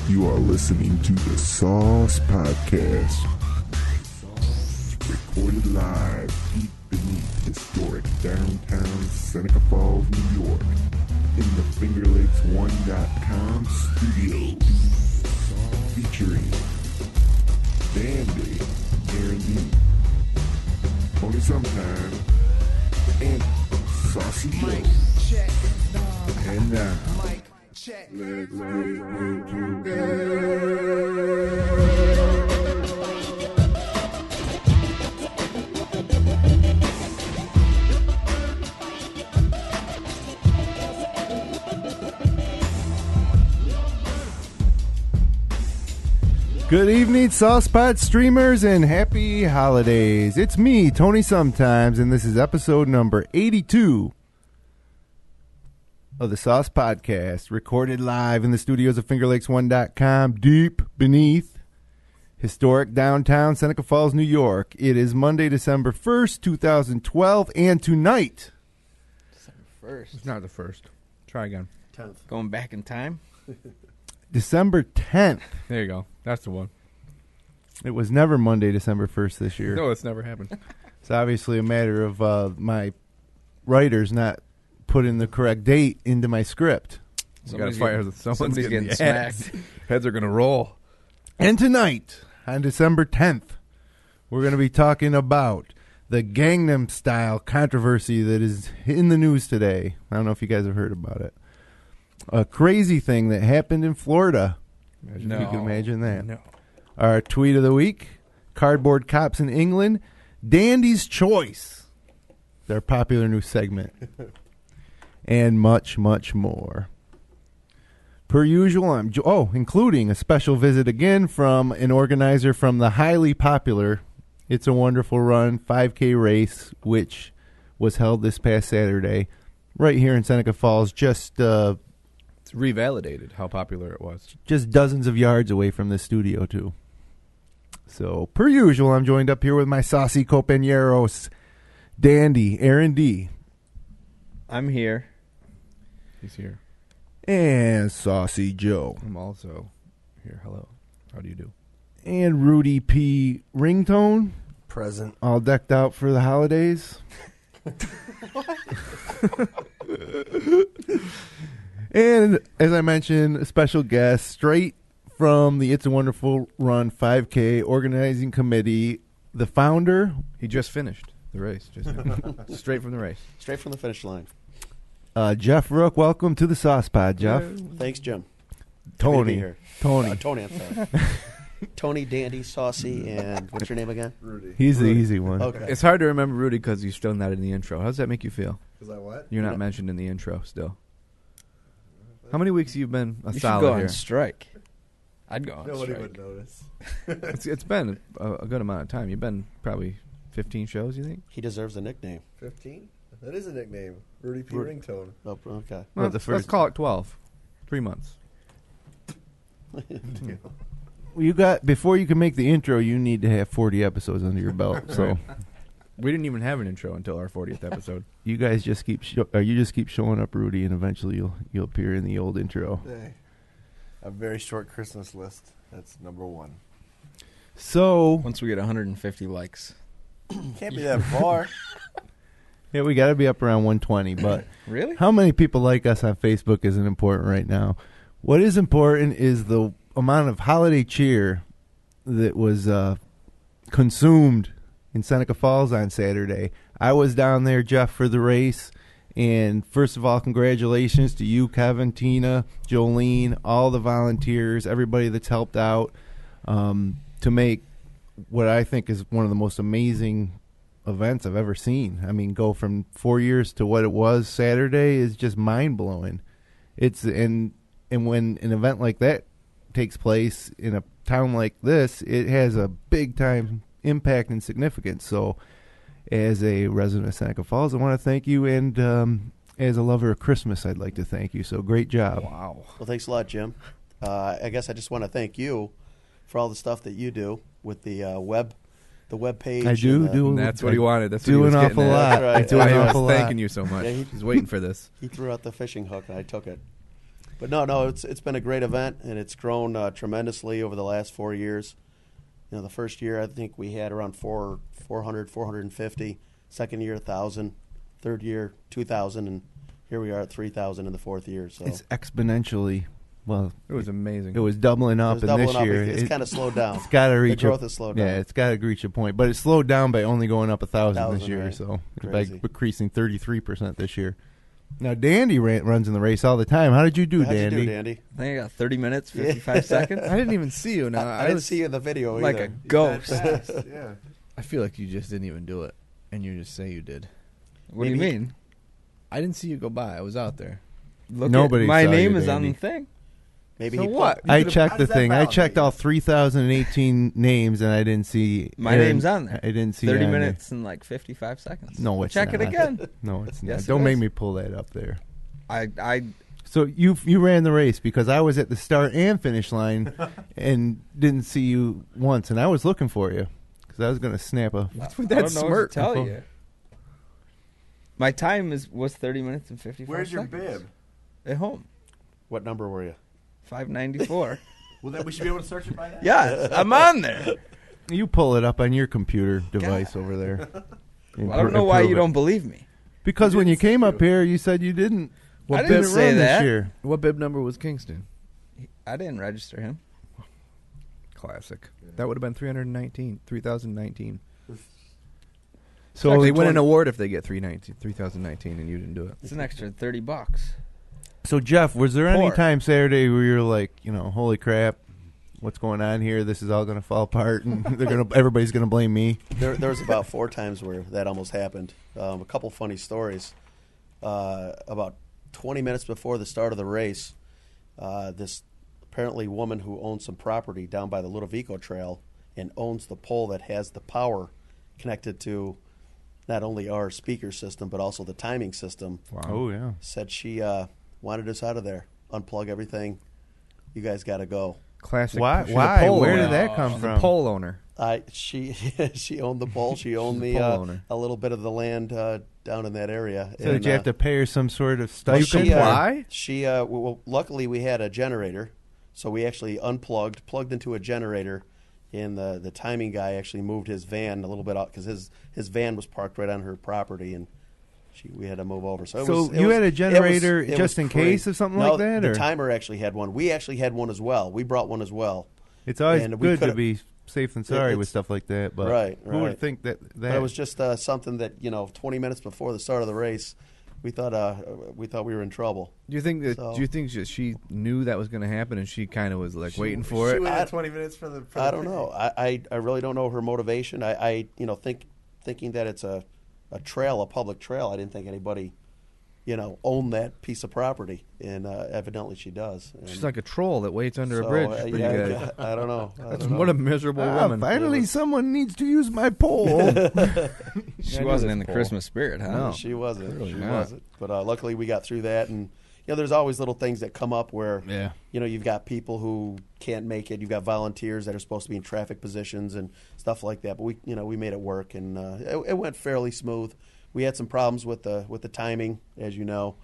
You are listening to the Sauce Podcast. Recorded live deep beneath historic downtown Seneca Falls, New York, in the FingerLakes1.com studio. Featuring Dandy, Aaron Tony Sometime, and Saucy Joe. And now, let's get Good evening, Saucepot streamers, and happy holidays. It's me, Tony Sometimes, and this is episode number 82 of the Sauce Podcast, recorded live in the studios of FingerLakes1.com, deep beneath historic downtown Seneca Falls, New York. It is Monday, December 1st, 2012, and tonight... December 1st. It's not the 1st. Try again. 10th. Going back in time? December 10th. There you go. That's the one. It was never Monday, December 1st this year. No, it's never happened. It's obviously a matter of my writers not putting the correct date into my script. Someone's getting smacked. Heads are going to roll. And tonight, on December 10th, we're going to be talking about the Gangnam Style controversy that is in the news today. I don't know if you guys have heard about it. A crazy thing that happened in Florida. If you can imagine that. No. Our tweet of the week, cardboard cops in England, Dandy's Choice, their popular new segment, and much, much more. Per usual, including a special visit again from an organizer from the highly popular It's a Wonderful Run 5K race, which was held this past Saturday right here in Seneca Falls, just... It's revalidated how popular it was. Just dozens of yards away from the studio, too. So, per usual, I'm joined up here with my saucy compañeros, Dandy, Aaron D. I'm here. He's here. And Saucy Joe. I'm also here. Hello. How do you do? And Rudy P. Ringtone. Present. All decked out for the holidays. And, as I mentioned, a special guest straight from the It's a Wonderful Run 5K organizing committee, the founder. He just finished the race. Straight from the race. Straight from the finish line. Jeff Rook. Welcome to the Sauce Pod, Jeff. Thanks, Jim. Tony. Tony, I'm sorry. Tony, Dandy, Saucy, and what's your name again? Rudy. He's the easy one. Okay. It's hard to remember Rudy because you're still not in the intro. How does that make you feel? Because I what? You're not mentioned in the intro still. How many weeks have you been You should solid go here? on strike. I'd go on Nobody strike. would notice. It's been a good amount of time. You've been probably 15 shows, you think? He deserves a nickname. 15? That is a nickname. Rudy P. Ringtone. Oh, okay. Well, the let's first- call it 12. 3 months. You got, before you can make the intro, you need to have 40 episodes under your belt. So We didn't even have an intro until our 40th episode. you guys just keep showing up, Rudy, and eventually you'll appear in the old intro. Hey. A very short Christmas list. That's number one. So Once we get 150 likes. Can't be that far. yeah, we got to be up around 120. But Really? how many people like us on Facebook isn't important right now. What is important is the amount of holiday cheer that was consumed in Seneca Falls on Saturday. I was down there, Jeff, for the race. And first of all, congratulations to you, Kevin, Tina, Jolene, all the volunteers, everybody that's helped out to make what I think is one of the most amazing events I've ever seen. I mean, go from 4 years to what it was Saturday is just mind-blowing. And when an event like that takes place in a town like this, it has a big-time impact and significance. So as a resident of Seneca Falls, I want to thank you, and as a lover of Christmas, I'd like to thank you. So great job. Wow. Well, thanks a lot, Jim. I guess I just want to thank you for all the stuff that you do with the web page. I do. That's what he wanted. That's do what he an was awful getting at. lot. That's right. I do Why an he was awful lot. thanking you so much. Yeah, He's waiting for this. He threw out the fishing hook, and I took it. But no, it's been a great event, and it's grown tremendously over the last 4 years. You know, the first year I think we had around 400, 450. Second year 1,000. Third year 2,000, and here we are at 3,000 in the fourth year. So It's exponentially, well, It was amazing. it was doubling up, It's and doubling this up. year It's kind of slowed down. it's got to reach growth has slowed down. Yeah, it's got to reach a point, but it slowed down by only going up 1,000 this 1,000, year, right. so by Crazy. increasing 33% this year. Now, Dandy runs in the race all the time. How did you do, How'd Dandy? you do, Dandy? I think I got 30 minutes, 55 seconds. I didn't even see you. Now I didn't see you in the video Like either. a ghost. Yeah. I feel like you just didn't even do it, and you just say you did. What do you Maybe- mean? I didn't see you go by. I was out there. Look Nobody my saw you, name is on Dandy. the thing. Maybe So he what? I could've- checked how the does that thing. I validate checked you? all 3,018 names, and I didn't see My Aaron- name's on there. I didn't see 30 on there. minutes and like 55 seconds. No, it's Check it not. again. No, it's not. Yes, it Don't make is. me pull that up there. I So you ran the race because I was at the start and finish line and didn't see you once, and I was looking for you because I was going to snap a. What's with I that don't know smirk? what to tell you. My time was 30 minutes and 55 Where's your seconds. bib? At home. What number were you? 594. Well, then we should be able to search it by now. Yes, I'm on there. You pull it up on your computer device over there. Well, I don't know why you don't believe me. Because when you came up here, you said you didn't. I didn't bib say run that. this year. What bib number was Kingston? I didn't register him. Classic. That would have been 3019. So They win an award if they get 3019, and you didn't do it. It's an extra $30. So Jeff, was there any Poor. time Saturday where you're like, holy crap, what's going on here? This is all going to fall apart, and everybody's going to blame me. There was about 4 times where that almost happened. A couple funny stories. About 20 minutes before the start of the race, this apparently woman who owns some property down by the Ludovico Trail and owns the pole that has the power connected to not only our speaker system but also the timing system, Oh yeah. said she wanted us out of there. Unplug everything. You guys got to go. Classic. Why? She's a Why? pole Where owner. did that come She's from? a pole owner. She owned the pole. She owned She's the a pole owner. a little bit of the land down in that area. So did you have to pay her some sort of Well, stipend? well, luckily we had a generator, so we actually plugged into a generator, and the timing guy actually moved his van a little bit out because his van was parked right on her property, and we had to move over. So You had a generator it was just in crazy. case of something No, like that, the or timer actually had one. We actually had one as well. We brought one as well. it's always and we good to could've- be safe than sorry with it's- stuff like that. But Right, who would right. think that? But it was just something that 20 minutes before the start of the race, we thought we were in trouble. Do you think that? So- Do you think that she knew that was going to happen, and she kind of was like waiting for She it? waited 20 minutes for the. I don't know. I really don't know her motivation. I thinking that it's a trail, a public trail. I didn't think anybody, owned that piece of property, and evidently she does. And She's like a troll that waits under so, a bridge. Pretty good. yeah, I don't know. What a miserable woman. finally, someone needs to use my pole. She I knew wasn't this in the pole. Christmas spirit, huh? No. She wasn't. Really she not. wasn't. But luckily we got through that, and there's always little things that come up where Yeah. you've got people who can't make it. You've got volunteers that are supposed to be in traffic positions and stuff like that. But we made it work, and it went fairly smooth. We had some problems with the timing, as you know,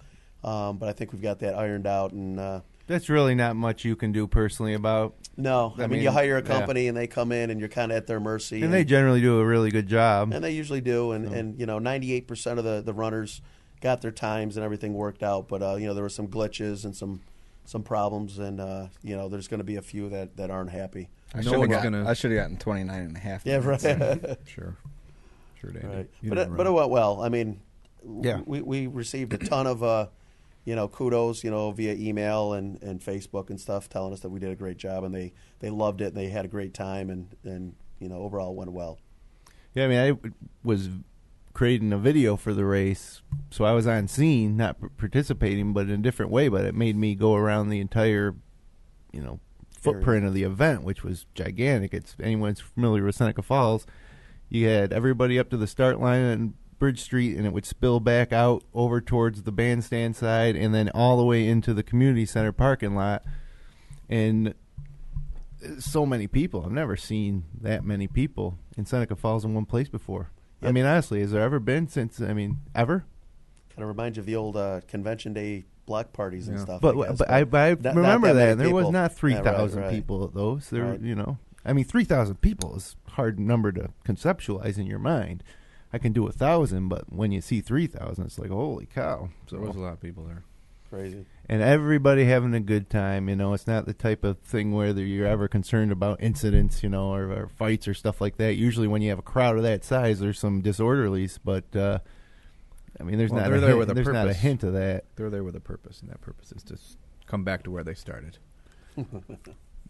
but I think we've got that ironed out. And That's really not much you can do personally about. no, I mean you mean, hire a yeah. company and they come in and you're kind of at their mercy. And they generally do a really good job. And they usually do, and 98% of the runners got their times and everything worked out. But there were some glitches and some problems, and there's going to be a few that aren't happy. I No should have one's gotten, gonna- I should have gotten 29 and a half. Yeah, minutes. right. Sure, Dandy. Right. You But didn't it run. went well. I mean, Yeah. we received a ton of kudos, via email and Facebook and stuff, telling us that we did a great job, and they loved it and they had a great time, and overall it went well. Yeah, I mean, I was creating a video for the race, so I was on scene, not participating, but in a different way. But it made me go around the entire, footprint of the event, which was gigantic. It's anyone's familiar with Seneca Falls. You had everybody up to the start line on Bridge Street, and it would spill back out over towards the bandstand side, and then all the way into the community center parking lot. And so many people. I've never seen that many people in Seneca Falls in one place before. I Yep. mean, honestly, has there ever been ever? Kind of reminds you of the old convention day block parties and stuff. But I not remember that that. many And there was people. not 3,000 right. people at those. There, Right. you know, I mean, 3,000 people is a hard number to conceptualize in your mind. I can do 1,000, but when you see 3,000, it's like, holy cow! So there was a lot of people there. Crazy. And everybody having a good time. You know, it's not the type of thing where you're ever concerned about incidents, you know, or fights or stuff like that. Usually, when you have a crowd of that size, there's some disorderlies. But I mean, there's not a hint of that. They're there with a purpose, and that purpose is to come back to where they started.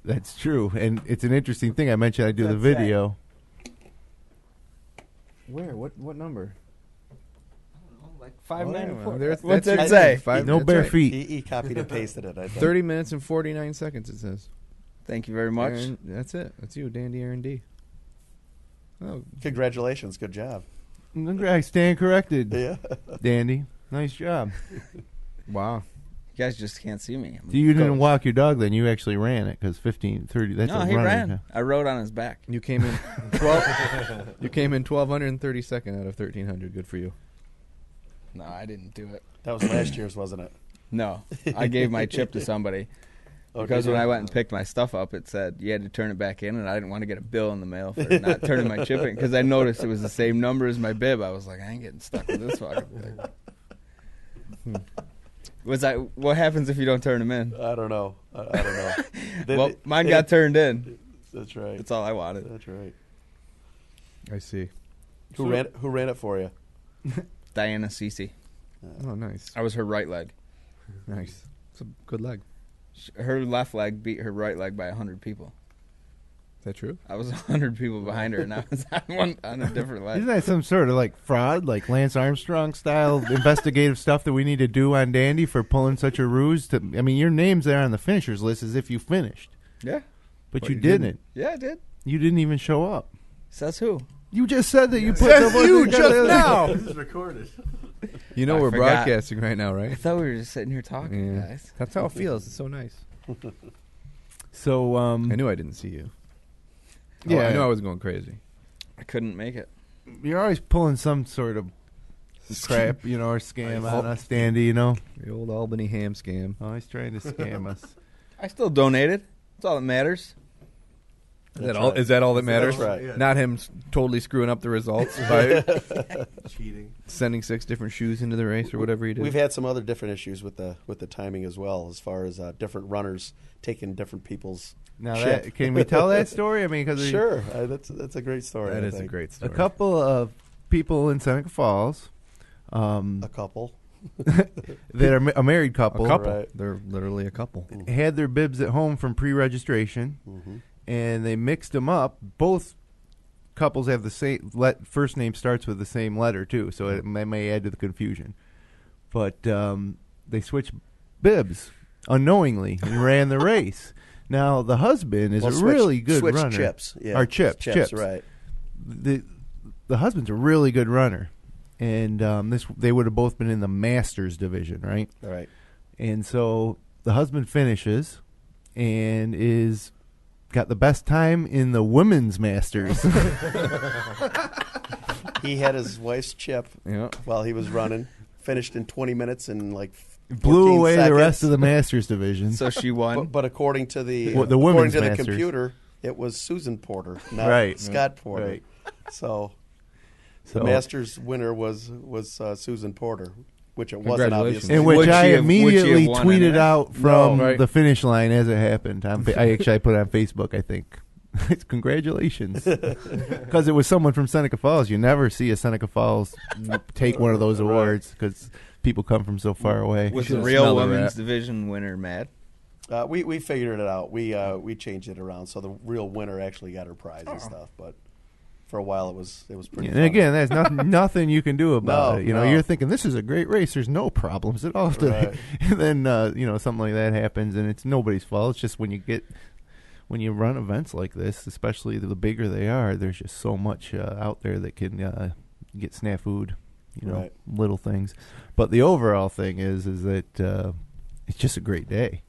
That's true, and it's an interesting thing. I mentioned I do the That's video. Where? What number? Like 594. There's- What's that's it right. say? No That's bare right. feet. He copied and pasted it. I think. 30 minutes and 49 seconds, it says. Thank you very much. Aaron, that's it. That's you, Dandy Aaron D. Oh, Congratulations. Good job. I stand corrected, Yeah. Dandy. Nice job. wow. You guys just can't see me. So you didn't walk your dog then? You actually ran it because 15, 30, that's No, a he running. ran. I rode on his back. You came in 12. You came in 1,232nd out of 1,300. Good for you. No, I didn't do it. That was last year's, wasn't it? No, I gave my chip to somebody because when I went and picked my stuff up, it said you had to turn it back in, and I didn't want to get a bill in the mail for not turning my chip in because I noticed it was the same number as my bib. I was like, I ain't getting stuck with this fucking thing. What happens if you don't turn them in? I don't know. I don't know. Well, mine got turned in. That's right. That's all I wanted. That's right. I see. Who ran it for you? Diana Cece. Oh, nice. I was her right leg. Nice. It's a good leg. Her left leg beat her right leg by 100 people. Is that true? I was 100 people behind her, and I was on a different leg. Isn't that some sort of like fraud, like Lance Armstrong style investigative stuff that we need to do on Dandy for pulling such a ruse? I mean, your name's there on the finishers list as if you finished, Yeah. but But you you didn't. Yeah, I did. You didn't even show up. Says who? You just said that you put Says the you just now. This is recorded. You know I we're forgot. broadcasting right now, I right? thought we were just sitting here talking, Yeah. guys. That's how it feels. It's so nice. So I knew I didn't see you. Yeah. Oh, I knew I was going crazy. I couldn't make it. you're always pulling some sort of crap, you know, or scam on us, Dandy. You know, The old Albany ham scam. always trying to scam us. I still donated. That's all that matters. Is that all? Is that all that matters? That's right. Yeah. Not him totally screwing up the results by Cheating. sending 6 different shoes into the race or whatever he did. We've had some other different issues with the timing as well, as far as different runners taking different people's. Now, Shit. that, can we tell that story? I mean, because Sure, that's a great story. That I is a think. great a story. couple of people in Seneca Falls, A couple. that are a married couple, A couple. Right. They're literally a couple. had their bibs at home from pre-registration, Mm-hmm. and they mixed them up. Both couples have the same first name starts with the same letter too, so it may add to the confusion. But they switched bibs unknowingly and ran the race. Now the husband is a really good switch runner. chips. Yeah. Or chips. Right. The husband's a really good runner, and they would have both been in the Masters division, right? Right. And so the husband finishes and is got the best time in the women's Masters. He had his wife's chip Yeah. while he was running. Finished in 20 minutes and like Blew 14 away the seconds. rest of the Masters division. So she won. But according to the Well, the according women's to the Masters. computer, it was Susan Porter, not Right. Scott Porter. Right. So So, the Masters winner was Susan Porter, which it wasn't Congratulations. obviously. in which Would I she have immediately won tweeted anyway? out from No, right. the finish line as it happened. I put it on Facebook, I think. Congratulations. Because it was someone from Seneca Falls. You never see a Seneca Falls take one of those awards because people come from so far away. Was should the smell real the women's rat. division winner mad? We figured it out. We changed it around, so the real winner actually got her prize and stuff. But for a while, it was pretty. And fun. again, there's nothing you can do about No, it. You know, no. you're thinking this is a great race. There's no problems at all. Right. And then something like that happens, and it's nobody's fault. It's just when you run events like this, especially the bigger they are, there's just so much out there that can get snafu'd. Right. Little things. But the overall thing is that it's just a great day.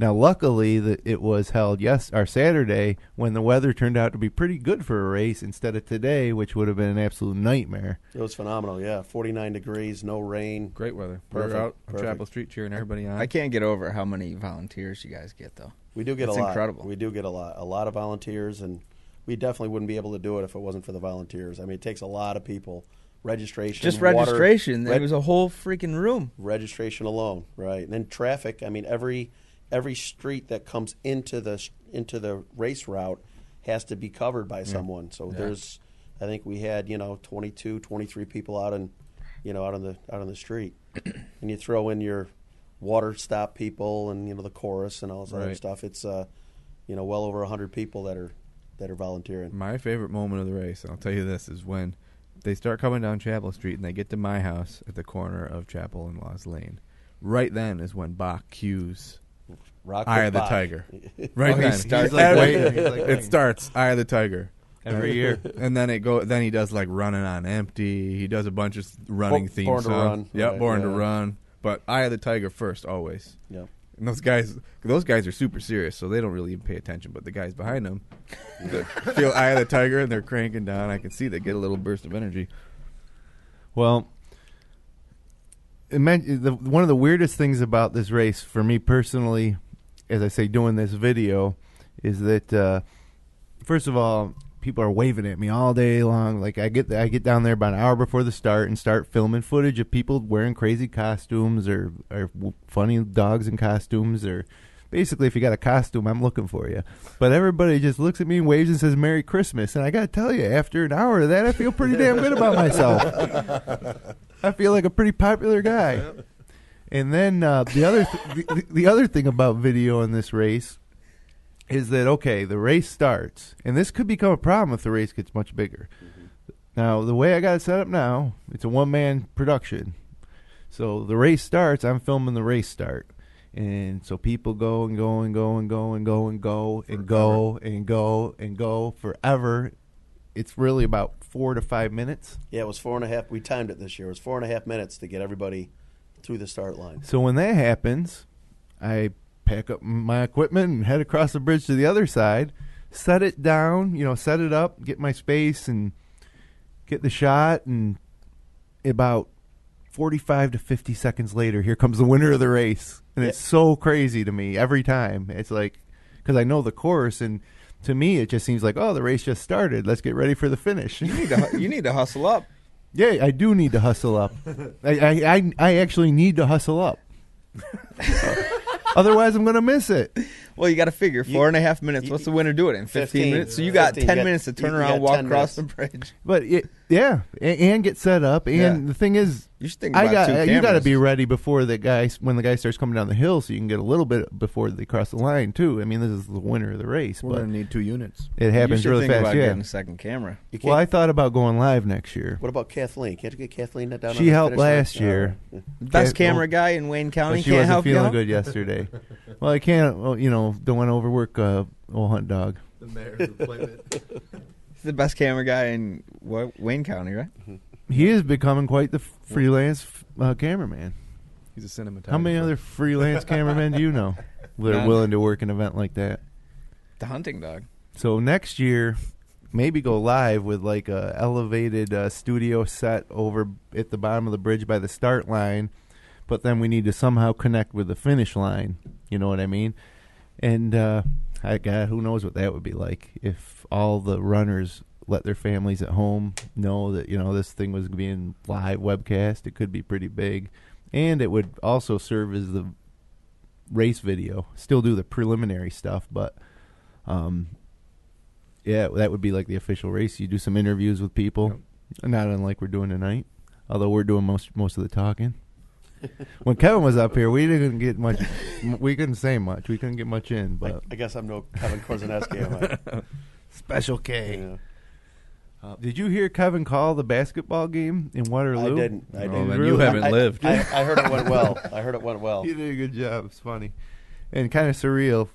Now, luckily, it was held Saturday when the weather turned out to be pretty good for a race instead of today, which would have been an absolute nightmare. It was phenomenal, yeah. 49 degrees, no rain. Great weather. Perfect, We're out on perfect. Chapel Street cheering everybody on. I can't get over how many volunteers you guys get, though. We do get It's a lot. incredible. We do get a lot of volunteers, and we definitely wouldn't be able to do it if it wasn't for the volunteers. I mean, it takes a lot of people. Registration, Just water, registration. There was a whole freaking room. registration alone, right? And then traffic. I mean, every street that comes into the race route has to be covered by someone. So there's, I think we had 22, 23 people out on the street, and you throw in your water stop people and the chorus and all this other Right. stuff. It's well over 100 people that are volunteering. My favorite moment of the race, and I'll tell you this, is when they start coming down Chapel Street and they get to my house at the corner of Chapel and Laws Lane. Right then is when Bach cues Rock Eye with of the Bach. Tiger. Right he then. starts like Every- waiting. He's like it waiting. starts Eye of the Tiger. Every year. And then then he does like Running on Empty. He does a bunch of running theme Born to songs. Run. Yep, Right, Born to yeah. Run. But Eye of the Tiger first, always. Yeah. And those guys are super serious, so they don't really even pay attention. But the guys behind them feel Eye of the Tiger, and they're cranking down. I can see they get a little burst of energy. Well, one of the weirdest things about this race for me personally, as I say, doing this video, is that first of all, people are waving at me all day long. Like I get down there about an hour before the start and start filming footage of people wearing crazy costumes or funny dogs in costumes, or basically if you got a costume, I'm looking for you. But everybody just looks at me and waves and says Merry Christmas, and I got to tell you, after an hour of that, I feel pretty damn good about myself. I feel like a pretty popular guy. And then the other thing about video in this race is that, okay, the race starts, and this could become a problem if the race gets much bigger. Now, the way I got it set up now, it's a one-man production. So the race starts, I'm filming the race start. And so people go and go and go and go and go and go and go and go and go forever. It's really about 4 to 5 minutes. Yeah, it was 4.5. We timed it this year. It was 4.5 minutes to get everybody through the start line. So when that happens, I pack up my equipment and head across the bridge to the other side, set it down, set it up, get my space and get the shot, and about 45 to 50 seconds later, here comes the winner of the race. And it's so crazy to me every time. It's like, because I know the course, and to me it just seems like, oh, the race just started. Let's get ready for the finish. You need to hustle up. Yeah, I do need to hustle up. I actually need to hustle up. Otherwise, I'm going to miss it. Well, you got to figure 4.5 minutes. What's the winner do it in? 15 minutes. So you got 10 minutes to turn around, walk across the bridge. But and get set up. And the thing is, You should think about two you got to cameras. be ready before when the guy starts coming down the hill, so you can get a little bit before they cross the line too. I mean, this is the winner of the race, We're but going to need 2 units. it You happens should really think fast. about Yeah. getting a second camera. You can't, Well, I thought about going live next year. what about Kathleen? Can't you get Kathleen down? She on the helped finish line? last year. Best Can't- camera guy in Wayne County But she can't wasn't help you feeling out? good yesterday. Well, I can't. Well, don't want to overwork old hunt dog. The mayor's appointment. He's the best camera guy in Wayne County, right? He is becoming quite the freelance cameraman. He's a cinematographer. How many other freelance cameramen do you know that are None. willing to work an event like that? The hunting dog. So next year, maybe go live with like a elevated studio set over at the bottom of the bridge by the start line, but then we need to somehow connect with the finish line. You know what I mean? And God, who knows what that would be like if all the runners let their families at home know that this thing was being live webcast. It could be pretty big, and it would also serve as the race video. Still do the preliminary stuff, but that would be like the official race. You do some interviews with people, not unlike we're doing tonight. Although we're doing most of the talking. When Kevin was up here, we didn't get much. We couldn't say much. We couldn't get much in. But I guess I'm no Kevin Korzaneski, am I? Special K. Yeah. Did you hear Kevin call the basketball game in Waterloo? I didn't. Oh, then Really? you haven't lived. I heard it went well. He did a good job. It's funny. And kind of surreal,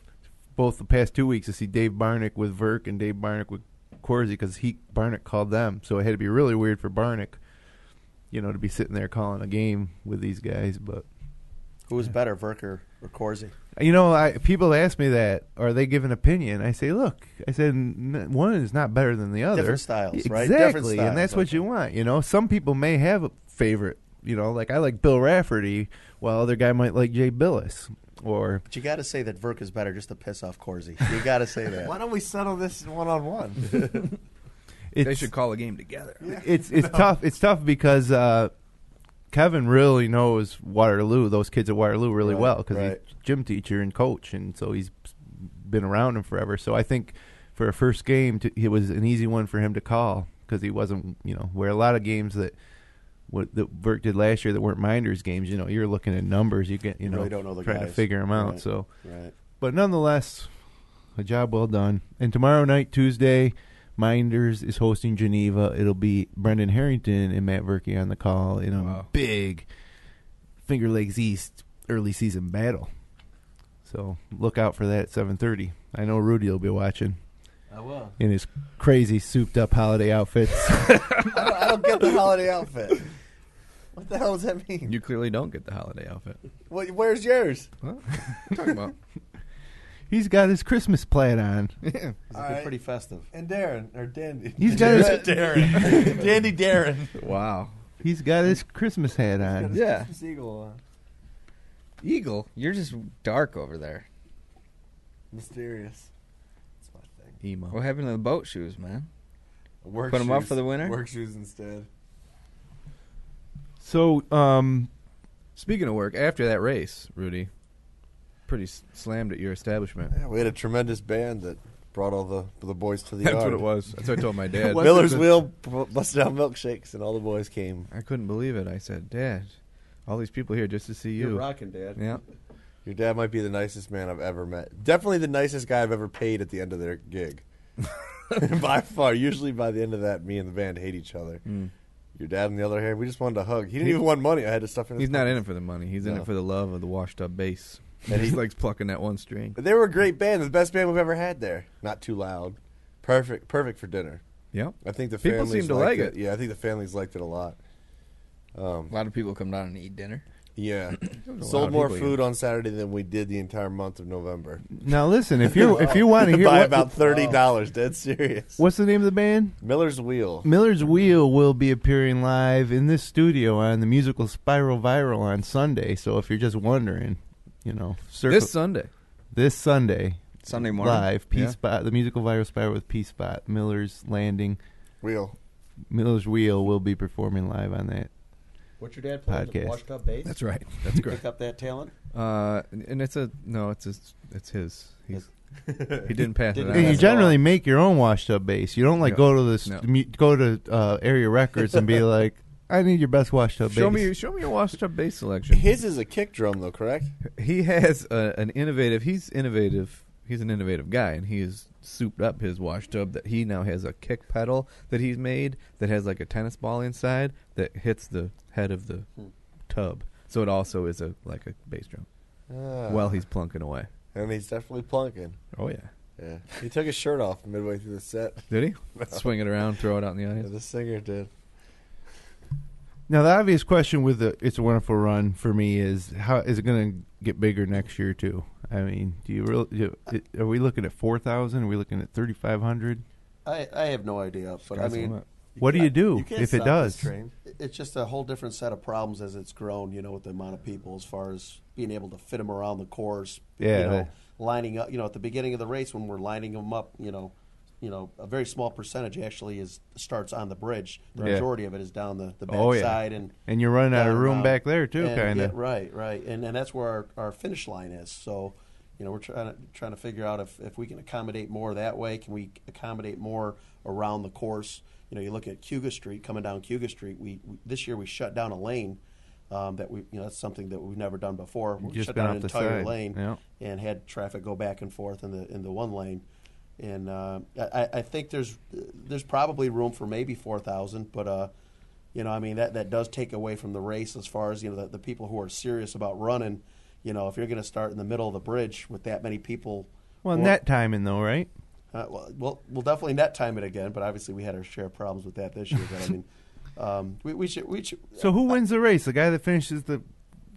both the past 2 weeks, to see Dave Barnick with Verk and Dave Barnick with Corsi, because Barnick called them. So it had to be really weird for Barnick, to be sitting there calling a game with these guys. But Who was better, Verker or Corsi? You know, people ask me that, or they give an opinion. I say, look, one is not better than the other. Different styles, right? Exactly, Different styles, and that's what you want. You know, some people may have a favorite. You know, like I like Bill Rafferty, while other guy might like Jay Billis. But you got to say that Verker's better just to piss off Corsi. You got to say that. Why don't we settle this one-on-one? They should call a game together. It's tough. It's tough because Kevin really knows Waterloo, those kids at Waterloo really well because he's gym teacher and coach, and so he's been around them forever. So I think for a first game, it was an easy one for him to call because he wasn't, where a lot of games that Burke did last year that weren't Minders games, you're looking at numbers, you get, really don't know the trying guys. to figure them out. Right. So, right. But nonetheless, a job well done. And tomorrow night, Tuesday, Minders is hosting Geneva. It'll be Brendan Harrington and Matt Verke on the call in a big Finger Lakes East early season battle. So look out for that at 7:30. I know Rudy will be watching. I will. In his crazy souped up holiday outfits. I don't get the holiday outfit. What the hell does that mean? You clearly don't get the holiday outfit. Where's yours? What are you talking about? He's got his Christmas plaid on. He's pretty festive. And Darren, or Dandy. He's got his Darren. Dandy Darren. Wow. He's got his Christmas hat on. Yeah. Christmas eagle on. Eagle? You're just dark over there. Mysterious. That's my thing. Emo. What happened to the boat shoes, man? Work Put 'em up shoes. for the winter? Work shoes instead. So, speaking of work, after that race, Rudy, pretty slammed at your establishment. Yeah, we had a tremendous band that brought all the boys to the That's yard. what it was. That's what I told my dad. Miller's Wheel busted out milkshakes, and all the boys came. I couldn't believe it. I said, Dad, all these people here just to see you. You're rocking, Dad. Yeah. Your dad might be the nicest man I've ever met. Definitely the nicest guy I've ever paid at the end of their gig. By far. Usually by the end of that, me and the band hate each other. Mm. Your dad, on the other hand, we just wanted to hug. He didn't even want money. I had to stuff in his He's not in pockets. it for the money. He's in it for the love of the washed up bass. And He likes plucking that one string. But they were a great band. The best band we've ever had there. Not too loud. Perfect for dinner. Yeah. I think the People families seem to liked like it. Yeah, I think the families liked it a lot. A lot of people come down and eat dinner. Yeah. a lot Sold of more people food on Saturday than we did the entire month of November. now listen, if you want to hear By about $30, dead serious. what's the name of the band? Miller's Wheel. Miller's Wheel will be appearing live in this studio on the musical Spiral Viral on Sunday. So if you're just wondering, This Sunday. this Sunday Sunday morning. live P-Spot, the musical Viral Spiral with P-Spot, Miller's Landing, Wheel. Miller's Wheel will be performing live on that. What's your dad playing? Podcast. Washed up bass? That's right. That's correct. Pick up that talent? And it's his. He didn't pass it Didn't on. And you That's generally make your own washed up bass. You don't No. go to this No. go to Area Records and be like, I need your best washed up Show bass. me your washed up bass selection. His is a kick drum, though, correct? He has an innovative. He's innovative. He's an innovative guy, and he has souped up his wash tub that he now has a kick pedal that he's made that has like a tennis ball inside that hits the head of the tub. So it also is like a bass drum. While he's plunking away. And he's definitely plunking. Oh yeah. Yeah. He took his shirt off midway through the set. Did he? Swing it around, throw it out in the Yeah, audience. the singer did. Now, the obvious question with the It's a Wonderful Run for me is, how is it going to get bigger next year, too? I mean, are we looking at 4,000? Are we looking at 3,500? I have no idea. But, I mean, What do you do can't if it stop does? this train. it's just a whole different set of problems as it's grown, with the amount of people as far as being able to fit them around the course. Yeah, Lining up, at the beginning of the race when we're lining them up, a very small percentage actually starts on the bridge. The Yeah. majority of it is down the back Oh, yeah. side. And you're running out of down room around. back there, too, And, kind of. yeah, right. And that's where our finish line is. So, we're trying to figure out if we can accommodate more that way. Can we accommodate more around the course? You look at Cuga Street, coming down Cuga Street. We this year we shut down a lane that that's something that we've never done before. We Just shut been down off an the entire side. lane Yeah. and had traffic go back and forth in the one lane. And I think there's probably room for maybe 4,000, but that does take away from the race as far as the people who are serious about running. If you're going to start in the middle of the bridge with that many people. Well, net timing, though, right? We'll definitely net time it again, but obviously we had our share of problems with that this year. But I mean, we should. So who wins the race? The guy that finishes the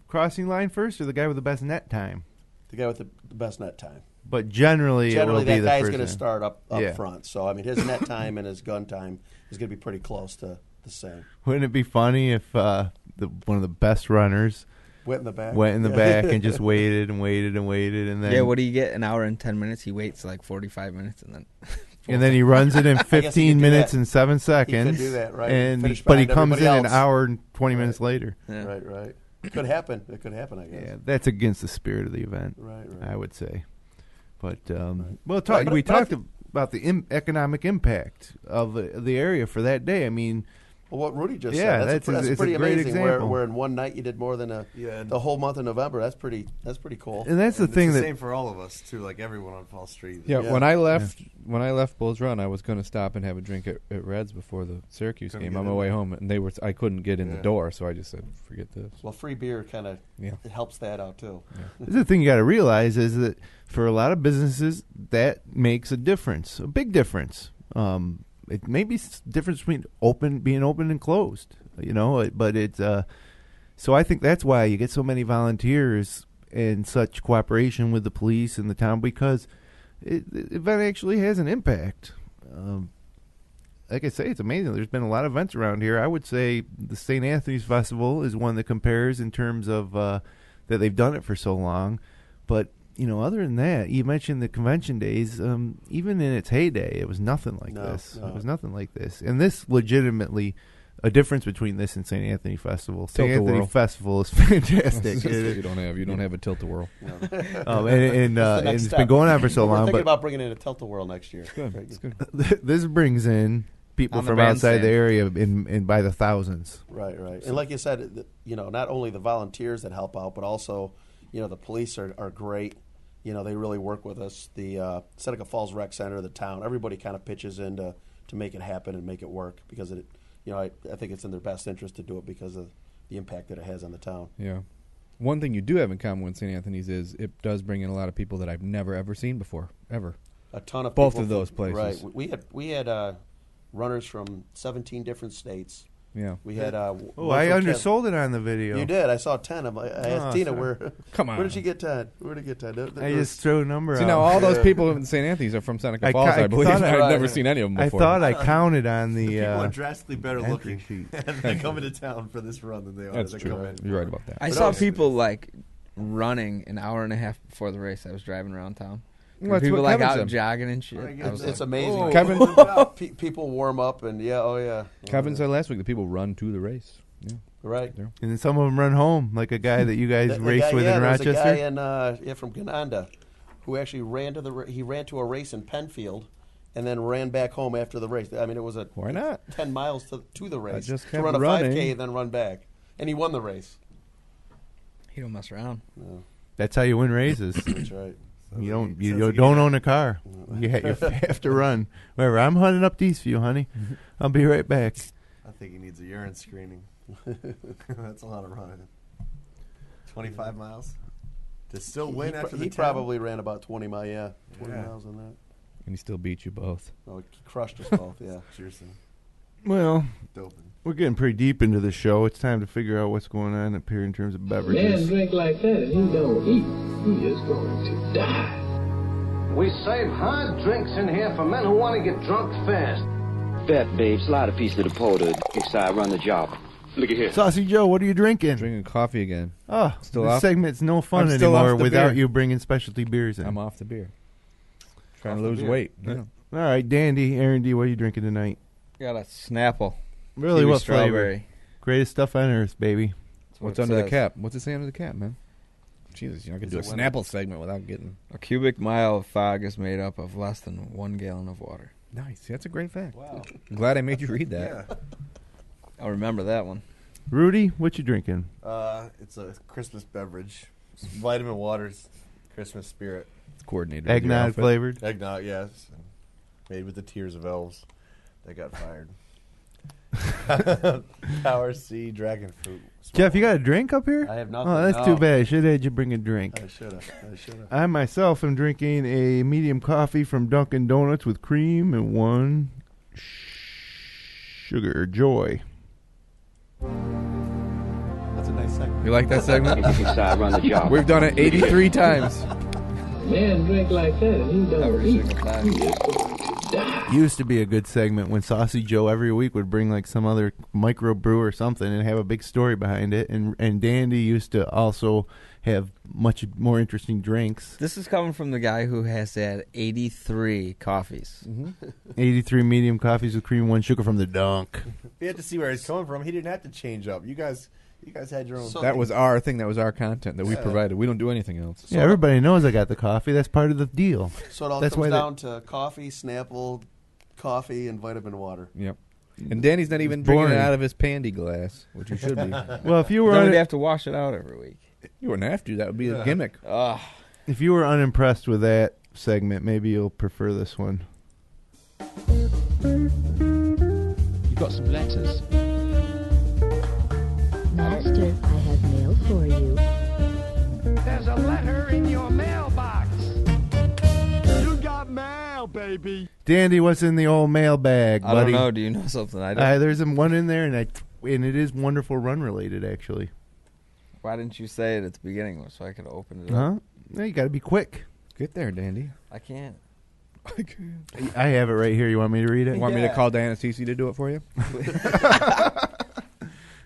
crossing line first, or the guy with the best net time? The guy with the best net time. But generally it will be that the guy's first going to man. start up Yeah. front. So I mean, his net time and his gun time is going to be pretty close to the same. Wouldn't it be funny if one of the best runners Went in the back. went in the back and just waited and waited and waited, and then Yeah, what do you get? An hour and 10 minutes. He waits like 45 minutes, and then and then he runs it in guess he 15 could do minutes that. and 7 seconds. He could do that, right? And Finish but he behind comes in everybody an else. hour and 20 Right. minutes later. yeah. Right. It could happen. It could happen, I guess. Yeah, that's against the spirit of the event. Right. I would say. But Right. well, Right, we but I talked about the economic impact of the area for that day. I mean, Well, what Rudy just Yeah, said, that's it's a pretty great amazing. example. Where in one night you did more than the whole month of November. That's pretty cool. and that's And the thing it's the that same for all of us too. Like everyone on Fall Street. Yeah, Yeah. when I left Bulls Run, I was going to stop and have a drink at Reds before the Syracuse Couldn't game get on my in way there. home, and I couldn't get in the Yeah. door, so I just said, forget this. Well, free beer kind of Yeah. it helps that out too. this is the thing you got to realize is that for a lot of businesses that makes a difference, a big difference. It may be difference between being open and closed, but it's so I think that's why you get so many volunteers and such cooperation with the police and the town, because the event actually has an impact. Like I say, it's amazing. There's been a lot of events around here. I would say the St. Anthony's Festival is one that compares in terms of that they've done it for so long. But, other than that, you mentioned the convention days. Even in its heyday, it was nothing like this. No. It was nothing like this. And this legitimately, a difference between this and St. Anthony Festival. St. Anthony Tilt-a-whirl. Festival is fantastic. you don't have a tilt-a-whirl. And Next it's step. been going on for so We're long. thinking But about bringing in a tilt-a-whirl next year. Good. Right. It's good. this brings in people On the from outside bandstand. the area in by the thousands. Right. And like you said, not only the volunteers that help out, but also, the police are great. They really work with us. The Seneca Falls Rec Center, the town, everybody kind of pitches in to make it happen and make it work because I think it's in their best interest to do it because of the impact that it has on the town. Yeah. One thing you do have in common with St. Anthony's is it does bring in a lot of people that I've never, ever seen before, ever. A ton of Both people of those from- places. Right. We had runners from 17 different states. Yeah. We had. Oh, one I from undersold it on the video. You did. I saw 10. I asked Tina sorry. where. Come on. Where did she get 10? Where did you get 10? I just threw a number See, out. now all those people in St. Anthony's are from Seneca I Falls, ca- I I believe. thought I've I- never seen any of them I before. thought I counted on the People are drastically better entry looking sheet. and they come into town for this run than they are. That's that true. come in. You're right about that. I But saw also- people like running an hour and a half before the race. I was driving around town. Well, that's People what like Kevin out said. jogging and shit. Right, I was It's like, amazing. "Whoa." Kevin- People warm up and yeah. Kevin said last week that people run to the race. Yeah. Right. And then some of them run home, like a guy that you guys The raced guy- with in there's Rochester. a guy from Gananda who actually ran to a race in Penfield and then ran back home after the race. I mean, it was Why not? 10 miles to the race. just to kept run a running. 5K and then run back. And he won the race. He don't mess around. No, That's how you win races. that's right. You don't own a car. You have to run. Whatever. I'm hunting up these for you, honey. I'll be right back. I think he needs a urine screening. That's a lot of running. 25 miles to still win after the He 10? probably ran about 20 miles, 20 Yeah. miles on that. And he still beat you both. No, he crushed us both, yeah. Cheerson. Well, Doping. we're getting pretty deep into the show. It's time to figure out what's going on up here in terms of Man beverages. drink like that and he don't eat. He is going to die. We serve hard drinks in here for men who want to get drunk fast. Bet, babe, slide a piece of the porter next time I run the job. Look at here. Saucy Joe, what are you drinking? Drinking coffee again. Oh, Still this off? segment's no fun I'm still anymore off the without beer. you bringing specialty beers in. I'm off the beer. Trying Off to the lose beer. weight. Yeah. All right, Dandy, Aaron D, what are you drinking tonight? Got a Snapple. Really, Kiwi what flavor? strawberry. Greatest stuff on earth, baby. That's What's what it under the says. cap? What's it say under the cap, man? Jesus, you're not going to do a Is it winter? Snapple segment without getting... A cubic mile of fog is made up of less than 1 gallon of water. Nice. That's a great fact. Wow. I'm glad I made you read that. Yeah. I'll remember that one. Rudy, what you drinking? It's a Christmas beverage. It's vitamin waters, Christmas spirit. It's coordinated. with your Eggnog outfit. flavored. Eggnog, yes. Made with the tears of elves that got fired. Power C dragon fruit. Jeff, you got a drink up here? I have nothing. Oh, that's No. too bad. I should have had you bring a drink. I should have. I myself am drinking a medium coffee from Dunkin' Donuts with cream and 1 sugar joy. That's a nice nice segment. You like that segment? Inside, run the job. We've done it 83 times. Man drink like that and he don't Every eat. single time. He is going to die. Used to be a good segment when Saucy Joe every week would bring like some other microbrew or something and have a big story behind it. And Dandy used to also have much more interesting drinks. This is coming from the guy who has had 83 coffees. 83 medium coffees with cream, 1 sugar from the Dunk. You had to see where he's coming from. He didn't have to change up. You guys had your own. So That was our thing. That was our content that we provided. We don't do anything else. Yeah, everybody knows I got the coffee. That's part of the deal. So it all That's comes why down to coffee, Snapple, coffee, and vitamin water. Yep. And Danny's not even It's drinking it boring. out of his pandy glass, which he should be. Well, if you were Then we'd un- have to wash it out every week. You wouldn't have to. That would be a gimmick. Ugh. if you were unimpressed with that segment, maybe you'll prefer this one. You've got some letters. Master, I have mail for you. There's a letter in your mailbox. You got mail, baby. Dandy, what's in the old mailbag, I buddy? don't know. Do you know something I don't? There's one in there, and it is wonderful run related, actually. Why didn't you say it at the beginning so I could open it up? Huh? No, you got to be quick. Get there, Dandy. I can't. I have it right here. You want me to read it? Want me to call Diana Cece to do it for you?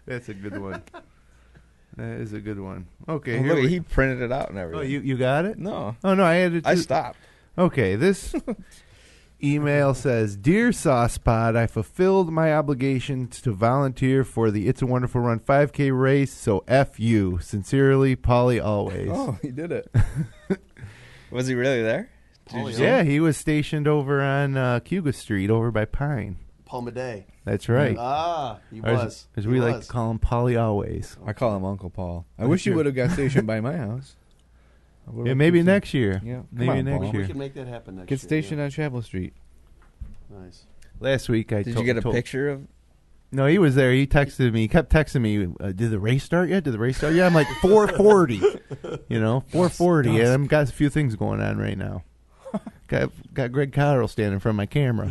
That's a good one. That is a good one. Okay, Oh, here look, we. he printed it out and Oh, everything. you got it? No. Oh no, I had it. I stopped. Okay, this email says, "Dear Saucepod, I fulfilled my obligations to volunteer for the It's a Wonderful Run 5K race, so F you. Sincerely, Polly always." Oh, he did it. Was he really there? Yeah, he was stationed over on Cuga Street, over by Pine. Palmaday. That's right. He Or was. as He we like was. to call him, Polly always. I call him Uncle Paul. I wish you would have got stationed by my house. Yeah, maybe next year. Yeah, come maybe on, next Paul. We year. can make that happen next Get year. stationed on Chapel Street. Nice. Last week, I Did told- you get a told- picture of? No, he was there. He texted me. He kept texting me. Did the race start yet? Did the race start yet? I'm like 4:40. 4:40, and I've got a few things going on right now. Got Greg Cotterill standing in front of my camera.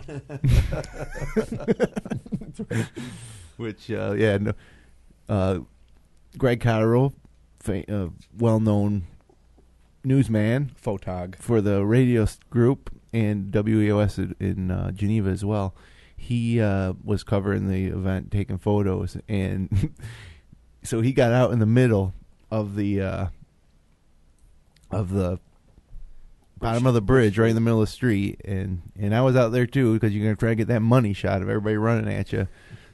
Which, Greg Cotterill, well-known newsman, Photog. for the radio group and WEOS in Geneva as well. He was covering the event, taking photos, and so he got out in the middle of the bottom of the bridge, right in the middle of the street, and I was out there too because you're gonna try to get that money shot of everybody running at you.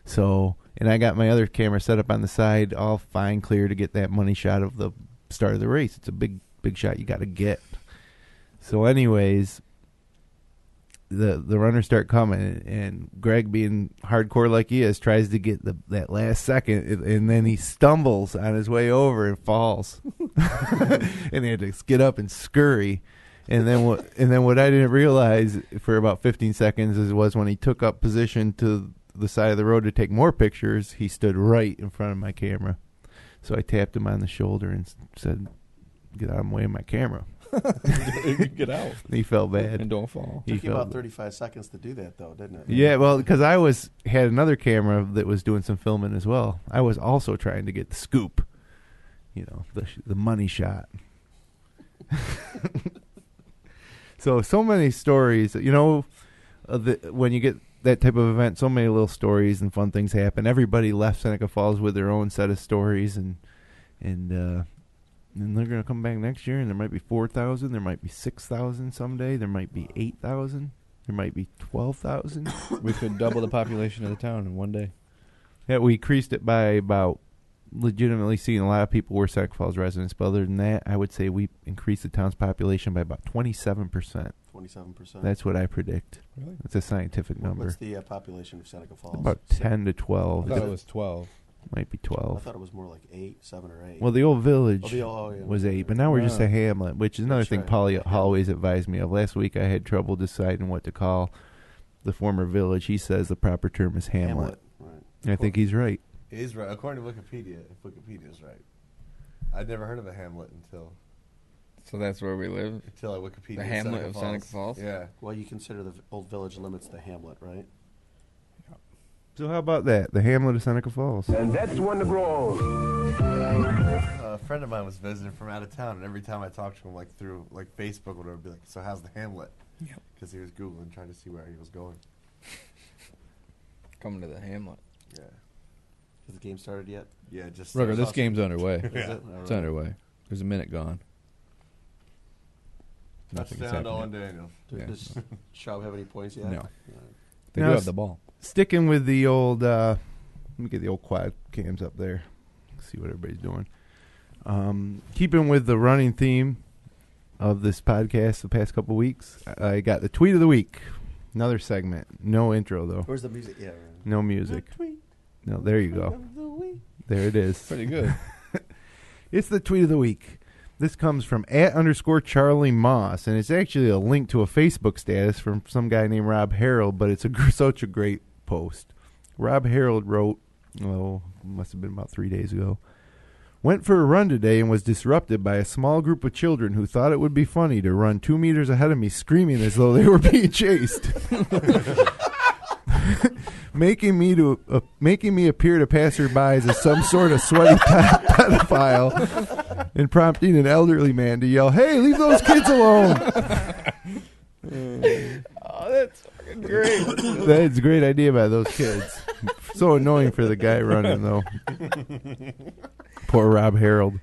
So, and I got my other camera set up on the side, all fine, clear to get that money shot of the start of the race. It's a big shot you got to get. So, anyways, the runners start coming, and Greg, being hardcore like he is, tries to get that last second, and then he stumbles on his way over and falls, and he had to get up and scurry. And then what I didn't realize for about 15 seconds was when he took up position to the side of the road to take more pictures, he stood right in front of my camera. So I tapped him on the shoulder and said, "Get out of the way of my camera." Get out. He felt bad. And don't fall. Took you about 35 seconds to do that, though, didn't it? Yeah, well, because I had another camera that was doing some filming as well. I was also trying to get the scoop, the money shot. So many stories, when you get that type of event, so many little stories and fun things happen. Everybody left Seneca Falls with their own set of stories, and they're going to come back next year, and there might be 4,000, there might be 6,000 someday, there might be 8,000, there might be 12,000. We could double the population of the town in one day. Yeah, we increased it by about, legitimately seeing a lot of people were Seneca Falls residents, but other than that, I would say we increased the town's population by about 27%. 27%. That's what I predict. Really? That's a scientific number. What's the population of Seneca Falls? About 10 to 12. I thought it was 12. Might be I 12. thought it was more like 7 or 8. Well, the old village yeah. was 8, but now we're just a hamlet, which is another That's thing right. Polly always advised me of. Last week I had trouble deciding what to call the former village. He says the proper term is hamlet. Right. And I think he's right. He's right. According to Wikipedia, if Wikipedia's right. I'd never heard of a hamlet until So that's where we live. I Wikipedia. The hamlet of Seneca Falls. Yeah. Well, you consider the old village limits the hamlet, right? So how about that? The Hamlet of Seneca Falls. And that's one to grow old. A friend of mine was visiting from out of town, and every time I talked to him, like through like Facebook or whatever, I'd be like, "So how's the Hamlet?" Yep. Because he was googling, trying to see where he was going. Coming to the Hamlet. Yeah. Has the game started yet? Yeah, just Rugger, this game's underway. Yeah. It's underway. There's a minute gone. Nothing's Touchdown to happening. Owen Daniels. Yeah, Does no. Schaub have any points yet? No. All right. They Now do s- have the ball. Sticking with the old, let me get the old quad cams up there. See what everybody's doing. Keeping with the running theme of this podcast the past couple weeks, I got the tweet of the week. Another segment. No intro, though. Where's the music? Yeah. No music. Tweet No, there you go. of the week. There it is. Pretty good. It's the tweet of the week. This comes from @_Charlie Moss, and it's actually a link to a Facebook status from some guy named Rob Harold, but it's such a great post. Rob Harold wrote, must have been about 3 days ago, went for a run today and was disrupted by a small group of children who thought it would be funny to run 2 meters ahead of me screaming as though they were being chased. Making me appear to passerbys as some sort of sweaty pedophile and prompting an elderly man to yell, "Hey, leave those kids alone." Oh, that's fucking great. That's a great idea by those kids. So annoying for the guy running, though. Poor Rob Harold.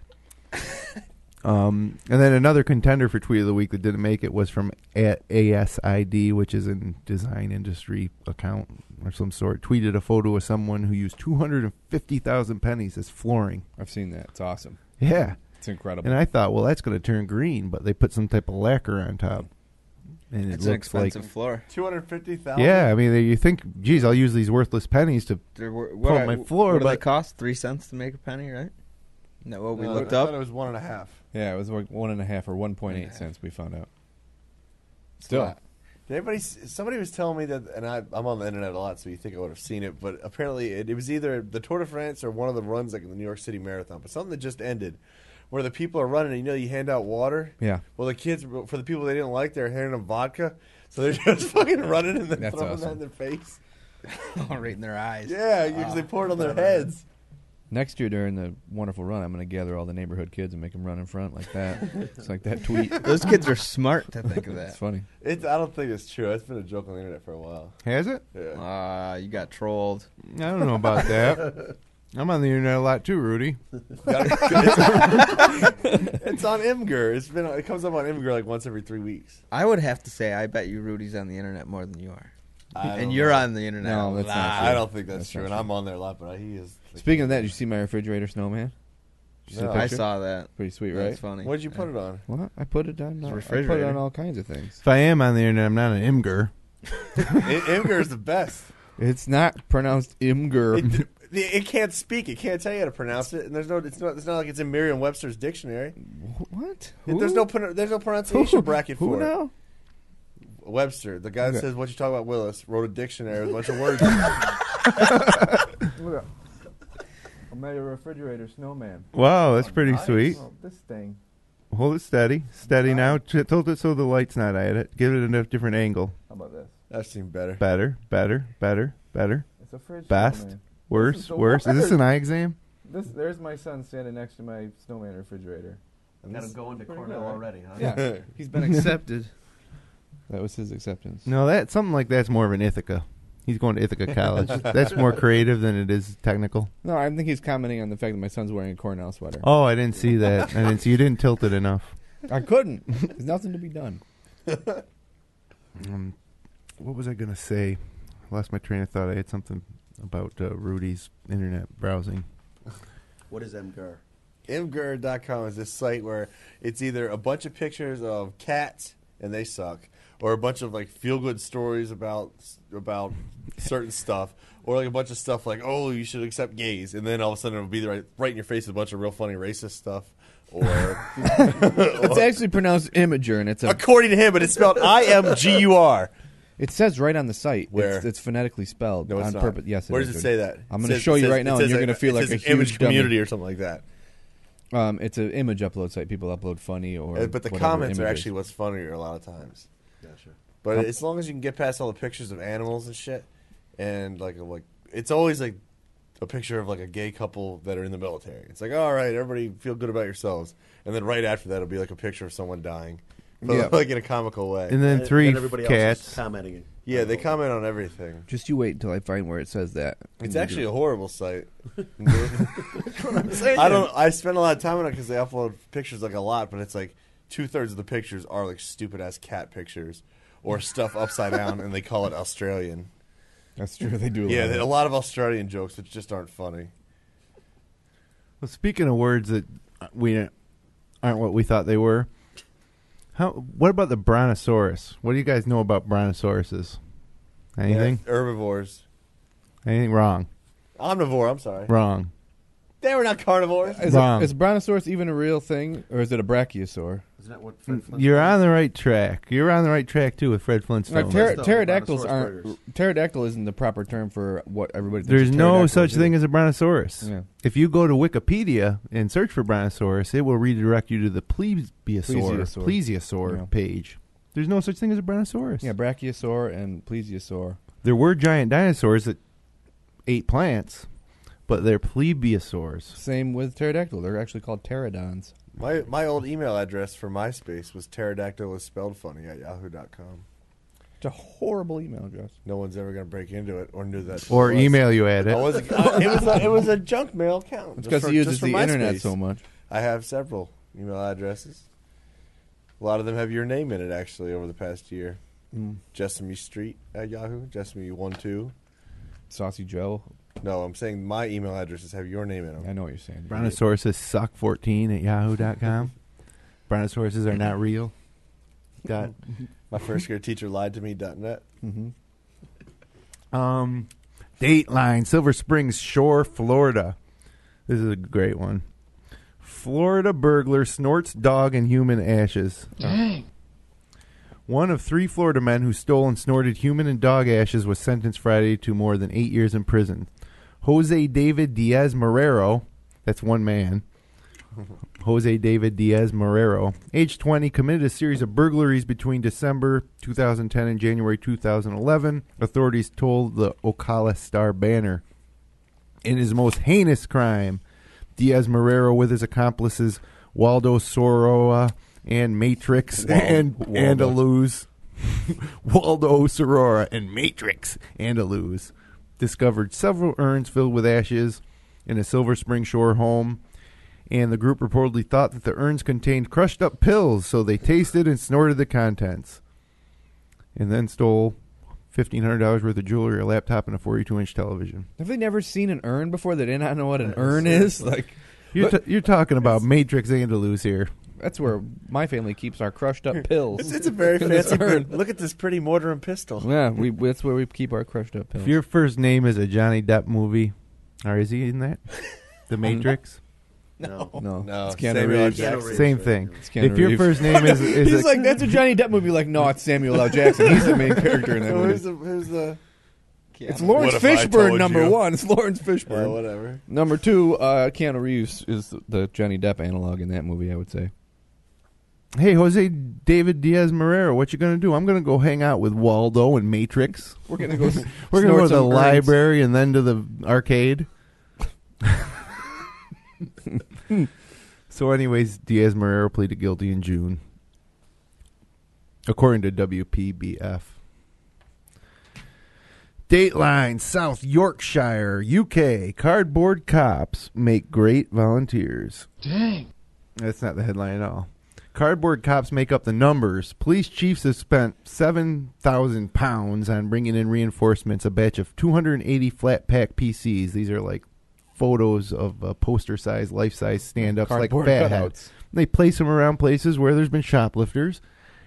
And then another contender for tweet of the week that didn't make it was from @ASID, which is a design industry account or some sort. Tweeted a photo of someone who used 250,000 pennies as flooring. I've seen that. It's awesome. Yeah. It's incredible. And I thought, well, that's going to turn green, but they put some type of lacquer on top. And It's it an looks like expensive floor. 250,000. Yeah, I mean, you think, geez, I'll use these worthless pennies to pull up my floor, What do but they cost? 3 cents to make a penny, right? Isn't that what we looked I up? thought it was 1.5. Yeah, it was like 1.5 or 1.8 cents. We found out. Still, Somebody was telling me that, and I'm on the internet a lot, so you think I would have seen it, but apparently it was either the Tour de France or one of the runs like in the New York City Marathon, but something that just ended, where the people are running, and you hand out water. Yeah. Well, the kids, for the people they didn't like, they're handing them vodka, so they're just fucking running and then That's throwing awesome. that in their face. Right in their eyes. Yeah, because they pour it on their heads. next year during the wonderful run, I'm going to gather all the neighborhood kids and make them run in front like that. It's like that tweet. Those kids are smart to think of that. It's funny. I don't think it's true. It's been a joke on the internet for a while. Has it? Yeah. You got trolled. I don't know about that. I'm on the internet a lot too, Rudy. It's on Imgur. It comes up on Imgur like once every 3 weeks. I would have to say I bet you Rudy's on the internet more than you are. I don't And know. you're on the internet No, a that's lot. not true. I don't think that's That's true, not and true. I'm on there a lot, but he is. Speaking of that, did you see my refrigerator snowman? Did you see the I picture? saw that. Pretty sweet, right? That's funny. What'd you put it on? Well, I put it on. I put it refrigerator. on all kinds of things. If I am on the internet, I'm not an Imgur. Imgur is the best. It's not pronounced Imgur. It can't speak. It can't tell you how to pronounce it, and it's not like it's in Merriam-Webster's dictionary. What? There's no pronunciation bracket for Who it. now? Webster, the guy that says what you talk about, Willis, wrote a dictionary with a bunch of words. Look, I made a refrigerator snowman. Wow, that's pretty nice. sweet. Oh, this thing. Hold it steady. Steady now. Tilt it so the light's not at it. Give it a different angle. How about this? That seemed better. Better, better, better, better. It's a fridge Best. snowman. Worse, This is the worse. Is this an eye exam? There's my son standing next to my snowman refrigerator. Got him going to pretty Cornell good, right? already, huh? Yeah, he's been accepted. That was his acceptance. No, something like that's more of an Ithaca. He's going to Ithaca College. That's more creative than it is technical. No, I think he's commenting on the fact that my son's wearing a Cornell sweater. Oh, I didn't see that. You didn't tilt it enough. I couldn't. There's nothing to be done. What was I going to say? I lost my train of thought. I had something about Rudy's internet browsing. What is MGUR? Imgur.com is this site where it's either a bunch of pictures of cats and they suck, or a bunch of like feel good stories about certain stuff, or like a bunch of stuff like, oh, you should accept gays, and then all of a sudden it'll be right in your face with a bunch of real funny racist stuff. Or It's actually pronounced Imager, and it's according to him, but it's spelled IMGUR. It says right on the site. Where? It's phonetically spelled No, it's on not. purpose. Yes, Where is, does it dude. say that? I'm It going to says- show it you says- right now, it and you're says- going to feel it like says a huge image dummy. community or something like that. It's an image upload site. People upload funny or. But the whatever comments are images. actually what's funnier a lot of times. Gotcha. But as long as you can get past all the pictures of animals and shit, and like it's always like a picture of like a gay couple that are in the military. It's like, all right, everybody feel good about yourselves, and then right after that, it'll be like a picture of someone dying, but like in a comical way. And then three everybody cats else is commenting. Yeah, they comment on everything. Just you wait until I find where it says that. It's actually a horrible site. I'm saying. I spend a lot of time on it because they upload pictures like a lot, but it's like 2/3 of the pictures are like stupid ass cat pictures or stuff upside down, and they call it Australian. That's true. They do. Yeah, a lot of Australian jokes that just aren't funny. Well, speaking of words that aren't what we thought they were, what about the brontosaurus? What do you guys know about brontosauruses? Anything? Yeah, herbivores. Anything wrong? Omnivore, I'm sorry. Wrong. They were not carnivores. Wrong. Is brontosaurus even a real thing, or is it a brachiosaur? Isn't that what Fred Flintstone You're on the right track. You're on the right track, too, with Fred Flintstone. Pterodactyls aren't. Pterodactyl isn't the proper term for what everybody thinks. There's no such thing as a brontosaurus. Yeah. If you go to Wikipedia and search for brontosaurus, it will redirect you to the plesiosaur page. There's no such thing as a brontosaurus. Yeah, brachiosaur and plesiosaur. There were giant dinosaurs that ate plants, but they're plesiosaurs. Same with pterodactyl. They're actually called pterodons. My old email address for MySpace was pterodactyl is spelled funny at yahoo.com. It's a horrible email address. No one's ever going to break into it or knew that. Or email you at it. It was a junk mail account. It's because he uses the internet so much. I have several email addresses. A lot of them have your name in it, actually, over the past year. Jessamy Street at Yahoo. Jessamy12. Saucy Joe. No, I'm saying my email addresses have your name in them. I know what you're saying. Brontosauruses suck14 at yahoo.com. Brontosauruses are not real. Got my first grade teacher lied to me.net. Dateline, Silver Springs Shore, Florida. This is a great one. Florida burglar snorts dog and human ashes. Dang. One of 3 Florida men who stole and snorted human and dog ashes was sentenced Friday to more than 8 years in prison. Jose David Diaz Marrero, that's one man. Jose David Diaz Marrero, age 20, committed a series of burglaries between December 2010 and January 2011, authorities told the Ocala Star-Banner. In his most heinous crime, Diaz Marrero, with his accomplices Waldo Soroa and Matrix and Andaluz, Waldo Sorora and Matrix Andaluz, discovered several urns filled with ashes in a Silver Spring Shore home, and the group reportedly thought that the urns contained crushed up pills, so they tasted and snorted the contents, and then stole $1,500 worth of jewelry, a laptop, and a 42-inch television. Have they never seen an urn before? They did not know what an urn is? Like, you're talking about Matrix Andaluz here. That's where my family keeps our crushed up pills. It's a very fancy urn. Look at this pretty mortar and pestle. Yeah, that's where we keep our crushed up pills. If your first name is a Johnny Depp movie, or is he in that? The Matrix? No. It's Keanu Reeves. Same thing. If your first name is he's like, that's a Johnny Depp movie. Like, no, it's Samuel L. Jackson. He's the main character in that movie. Who's the? It's Lawrence Fishburne, number 1. It's Lawrence Fishburne. Whatever. Number 2, Keanu Reeves is the Johnny Depp analog in that movie, I would say. Hey, Jose David Diaz Marrero, what you going to do? I'm going to go hang out with Waldo and Matrix. We're going to go We're going to go to the library and then to the arcade. So anyways, Diaz Marrero pleaded guilty in June, according to WPBF. Dateline, South Yorkshire, UK. Cardboard cops make great volunteers. Dang. That's not the headline at all. Cardboard cops make up the numbers. Police chiefs have spent £7,000 on bringing in reinforcements, a batch of 280 flat-pack PCs. These are like photos of poster-size, life-size stand-ups, like fatheads. They place them around places where there's been shoplifters,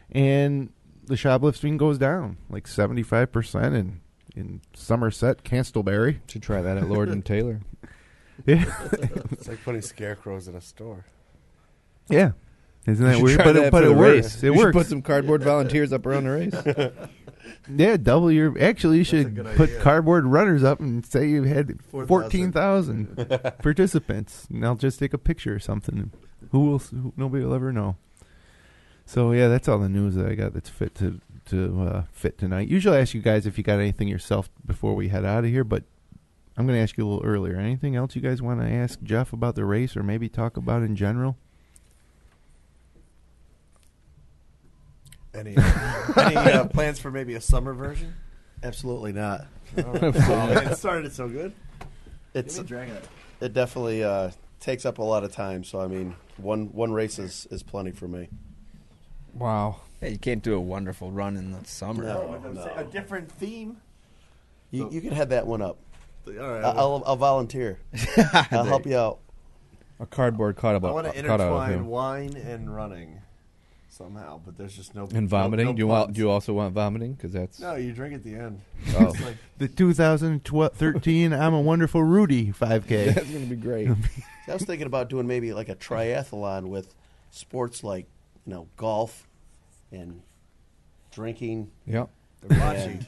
and the shoplifting goes down, like 75% in Somerset, Canterbury. Should try that at Lord and Taylor. Yeah. It's like putting scarecrows in a store. Yeah. Isn't that weird? But it works. It works. works. Put some cardboard volunteers up around the race. Yeah, double your. Actually, you should put cardboard runners up and say you had 14,000 participants. And I'll just take a picture or something. Nobody will ever know. So yeah, that's all the news that I got that's fit to fit tonight. Usually, I ask you guys if you got anything yourself before we head out of here, but I'm going to ask you a little earlier. Anything else you guys want to ask Jeff about the race or maybe talk about in general? Any plans for maybe a summer version? Absolutely not. Oh, man, it started so good. It definitely takes up a lot of time. So, I mean, one race is plenty for me. Wow. Hey, you can't do a wonderful run in the summer. No. A different theme. You can head that one up. All right, I'll volunteer. I'll help you out. A cardboard cutout. I want to intertwine wine and running somehow, but there's just no. And vomiting. No Do you also want vomiting? Because that's no. You drink at the end. Oh. It's like, The 2013 I'm a Wonderful Rudy 5K. that's going to be great. I was thinking about doing maybe like a triathlon with sports like golf and drinking, Yep. and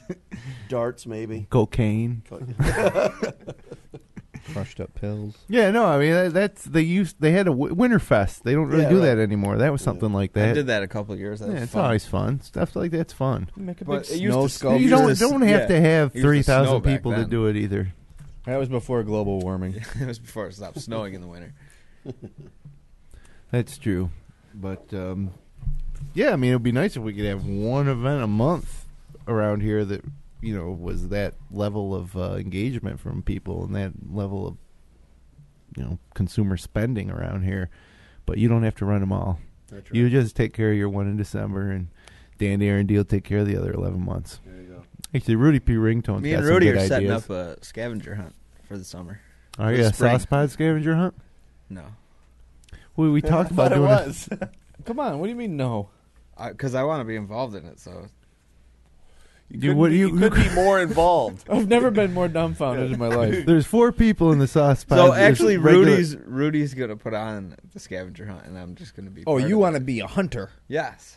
darts maybe. Cocaine. Crushed up pills. Yeah, no, I mean they had a Winterfest. They don't really do that anymore. That was something like that. I did that a couple of years. That was it's fun. always fun. Stuff like that's fun. Make a But big it used snow to- sculpture. You used to- don't have to have it used to 3,000 snow back people to then. do it either. That was before global warming. It was before it stopped snowing in the winter. That's true, but yeah, I mean, it would be nice if we could have one event a month around here that was that level of engagement from people and that level of consumer spending around here. But you don't have to run them all. That's right. You just take care of your one in December, and Dan R&D will take care of the other 11 months. There you go. Actually, Rudy P. Ringtone's Me got and some Rudy good are setting ideas. up a scavenger hunt for the summer. Are for you the a spring. sauce pod scavenger hunt? No, We talked about it doing was. Come on. What do you mean no? because I want to be involved in it. So You could be more involved. I've never been more dumbfounded in my life. There's 4 people in the sauce pod. So There's actually, regular- Rudy's gonna put on the scavenger hunt, and I'm just gonna be. Oh, part you of want it. to be a hunter? Yes.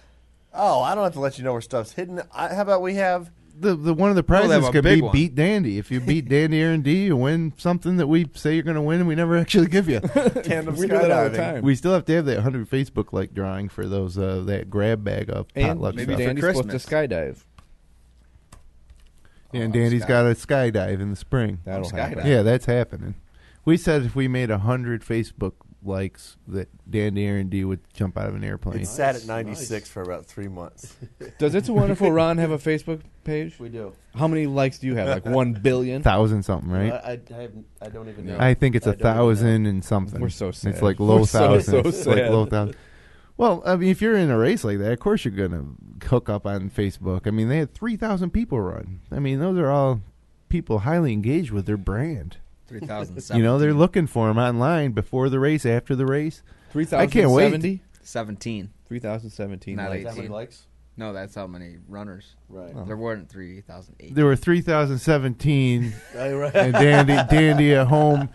Oh, I don't have to let you know where stuff's hidden. How about we have the one of the We'll have prizes a could big be one. beat Dandy. If you beat Dandy R&D, you win something that we say you're going to win, and we never actually give you. tandem We do that all the skydiving? time. We still have to have that 100 Facebook like drawing for those that grab bag of And potluck maybe stuff. Dandy's supposed to Christmas. skydive. Yeah, and Oh, Dandy's sky- got a skydive in the spring. That'll skydiving. happen. Yeah, that's happening. We said if we made 100 Facebook likes, that Dandy R&D would jump out of an airplane. It sat at 96 for about 3 months. Does It's a Wonderful Ron have a Facebook page? We do. How many likes do you have? Like 1 billion? 1,000 something, right? I don't even know. I think it's I don't even know. 1,000 and something. We're so sad. It's like low We're so, thousands. so It's like sad. low thousands. Well, I mean, if you're in a race like that, of course you're gonna hook up on Facebook. I mean, they had 3,000 people run. I mean, those are all people highly engaged with their brand. 3,000. They're looking for them online before the race, after the race. 3,070? I can't wait. 17. 3,017 Not likes. Is that many 18. likes? No, that's how many runners. Right. Oh. There weren't 3,008. There were 3,017, Right. and Dandy at home,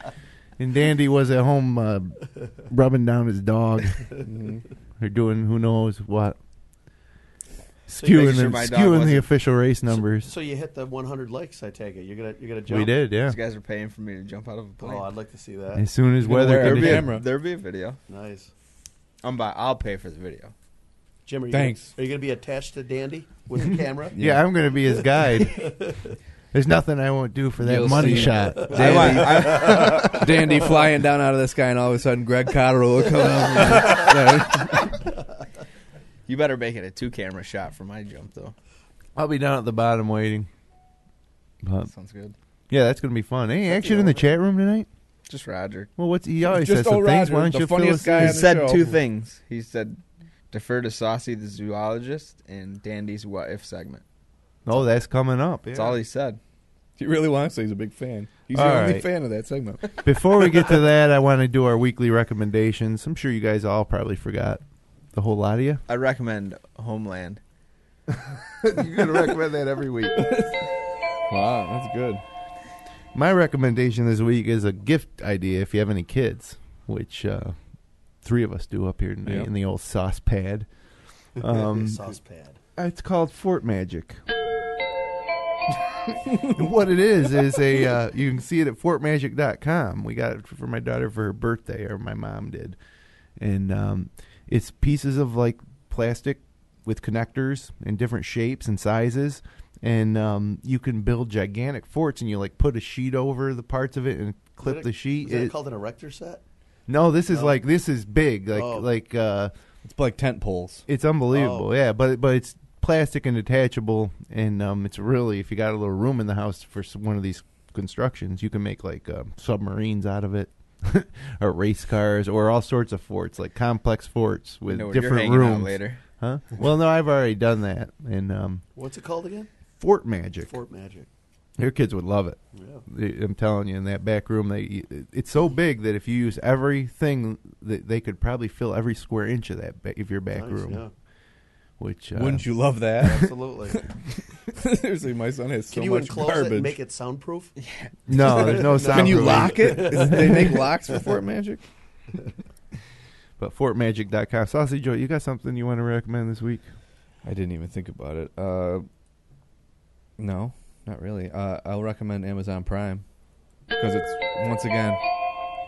and Dandy was at home rubbing down his dog, or doing who knows what, making sure my dog skewing the wasn't- official race numbers. So you hit the 100 likes. I take it. You're gonna jump. We did, yeah. These guys are paying for me to jump out of a plane. Oh, I'd like to see that. As soon as You're gonna weather wear a conditions. camera. There'll be a video. Nice. I'll pay for the video. Jim, are you Thanks. Are you going to be attached to Dandy with the camera? Yeah, I'm going to be his guide. There's nothing I won't do for that You'll money see. shot. Dandy flying down out of the sky, and all of a sudden Greg Cotterill will come up. You better make it a 2-camera shot for my jump, though. I'll be down at the bottom waiting. But, Sounds good. yeah, that's going to be fun. Any action in the chat room tonight? Just Roger. Well, he always Just says some old things. Roger, Why don't the you fill funniest us guy in? He on the said show. 2 things. He said, defer to Saucy the zoologist and Dandy's what if segment. Oh, that's coming up. That's yeah. all he said. He really wants to. He's a big fan. He's All the only right. fan of that segment. Before we get to that, I want to do our weekly recommendations. I'm sure you guys all probably forgot the whole lot of you. I recommend Homeland. You're going to recommend that every week. Wow, that's good. My recommendation this week is a gift idea if you have any kids, which 3 of us do up here tonight Yep. in the old sauce pad. Sauce pad. It's called Fort Magic. What it is a you can see it at fortmagic.com. We got it for my daughter for her birthday, or my mom did. And it's pieces of like plastic with connectors in different shapes and sizes, and you can build gigantic forts, and you like put a sheet over the parts of it and clip the sheet. Is that called an erector set? No, this is this is big, it's like tent poles. It's unbelievable, yeah. But it's plastic and detachable, and it's really, if you got a little room in the house for one of these constructions, you can make like submarines out of it, or race cars, or all sorts of forts, like complex forts with different rooms. Later, huh? Well, no, I've already done that. And what's it called again? Fort Magic. Fort Magic. Your kids would love it. Yeah. I'm telling you, in that back room, it's so big that if you use everything, they could probably fill every square inch of that of your back room. Yeah. Which wouldn't you love that? Absolutely. Seriously, my son has so much garbage. Can you enclose it and make it soundproof? Yeah. No, there's no soundproof. Can you lock it? They make locks for Fort Magic. But FortMagic.com. Sausage Joe, you got something you want to recommend this week? I didn't even think about it. No. Not really. I'll recommend Amazon Prime because it's once again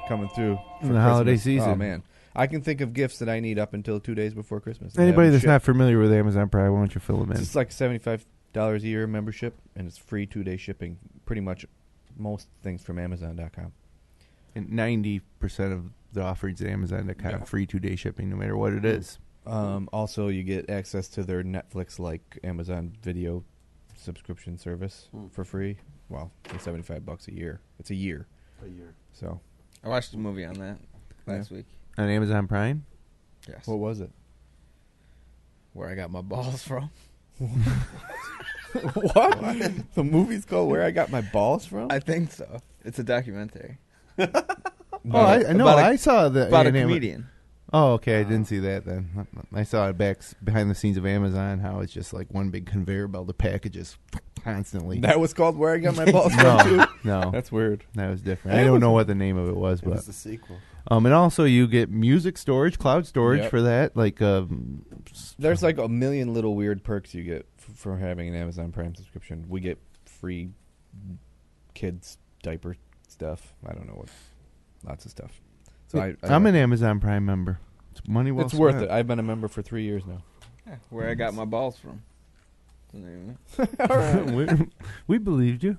coming through for the holiday season. Oh man, I can think of gifts that I need up until 2 days before Christmas. Anybody that's not familiar with Amazon Prime, why don't you fill them in? It's like $75 a year membership, and it's free 2-day shipping. Pretty much most things from Amazon.com. And 90% of the offerings at Amazon.com free 2-day shipping, no matter what it is. Also, you get access to their Netflix-like Amazon Video subscription service for free. Well, it's $75 a year. It's a year. So I watched a movie on that last week on Amazon Prime. Yes. What was it? Where I Got My Balls From. What? The movie's called Where I Got My Balls From? I think so. It's a documentary. I saw the about a comedian. Oh, okay. I didn't see that then. I saw it behind the scenes of Amazon, how it's just like one big conveyor belt of packages constantly. That was called Where I Got My Balls From, too? No. That's weird. That was different. I don't know what the name of it was. But it was the sequel. And also you get music storage, cloud storage for that. Like, there's like a million little weird perks you get for having an Amazon Prime subscription. We get free kids diaper stuff. I don't know what. Lots of stuff. So I'm an Amazon Prime member. It's money well spent. It's worth it. I've been a member for 3 years now. Yeah, Where I Got My Balls From. All right. we believed you.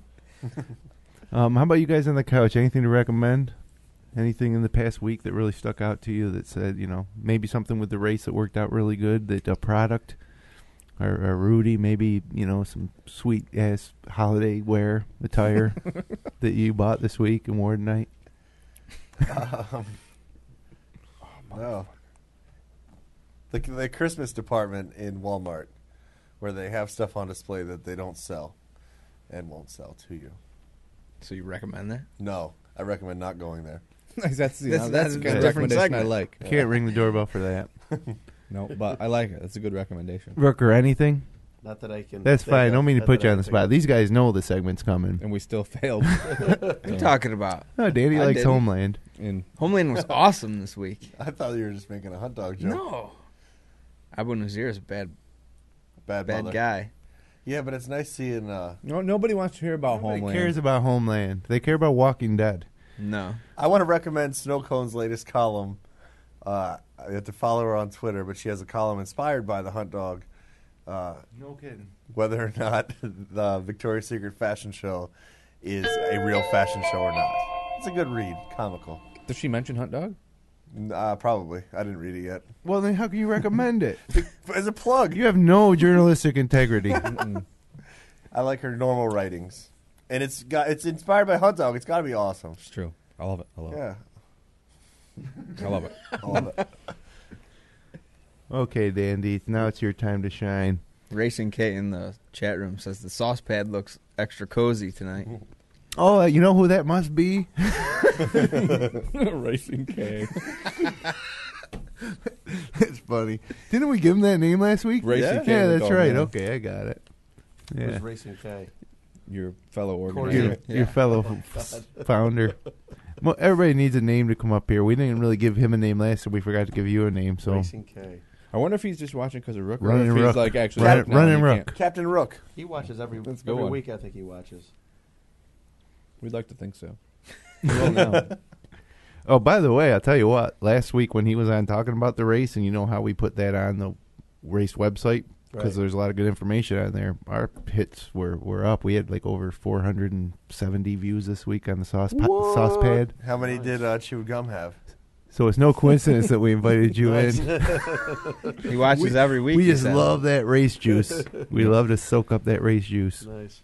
How about you guys on the couch? Anything to recommend? Anything in the past week that really stuck out to you that said, maybe something with the race that worked out really good, that a product, or Rudy, maybe, some sweet-ass holiday wear attire that you bought this week and wore tonight? No. The Christmas department in Walmart, where they have stuff on display that they don't sell and won't sell to you. So you recommend that? No, I recommend not going there. That's the kind of recommendation I like. Can't ring the doorbell for that. No, but I like it. It's a good recommendation. Rooker, anything? Not that I can. That's fine. Don't mean to put you on the spot. These guys know the segment's coming. And we still failed. What are you talking about? Oh, Danny likes Homeland. Homeland was awesome this week. I thought you were just making a hot dog joke. No. Abu Nazir is a bad mother. guy. Yeah, but it's nice seeing... nobody wants to hear about Homeland. Nobody cares about Homeland. They care about Walking Dead. No. I want to recommend Snow Cone's latest column. I have to follow her on Twitter, but she has a column inspired by the Hunt Dog. No kidding. Whether or not the Victoria's Secret fashion show is a real fashion show or not. It's a good read. Comical. Does she mention Hunt Dog? Probably. I didn't read it yet. Well, then how can you recommend it? As a plug. You have no journalistic integrity. I like her normal writings. And it's inspired by Hunt Dog. It's got to be awesome. It's true. I love it. Yeah. I love it. I love it. Okay, Dandy. Now it's your time to shine. Racing K in the chat room says the sauce pad looks extra cozy tonight. Oh, you know who that must be? Racing K. It's funny. Didn't we give him that name last week? Racing K. Yeah, that's right. Okay, I got it. Yeah. Who's Racing K? Your fellow organizer. Your fellow founder. Well, everybody needs a name to come up here. We didn't really give him a name last time. We forgot to give you a name. So Racing K. I wonder if he's just watching because of Rook. Running or if Rook. He's like actually Running Rook. Captain Rook. He watches every one. week. I think he watches. We'd like to think so. Well, no. Oh, by the way, I'll tell you what. Last week when he was on talking about the race, and you know how we put that on the race website because there's a lot of good information on there. Our hits were up. We had like over 470 views this week on the sauce pad. How many did Chewed Gum have? So it's no coincidence that we invited you in. He watches every week. We just love that race juice. We love to soak up that race juice. Nice.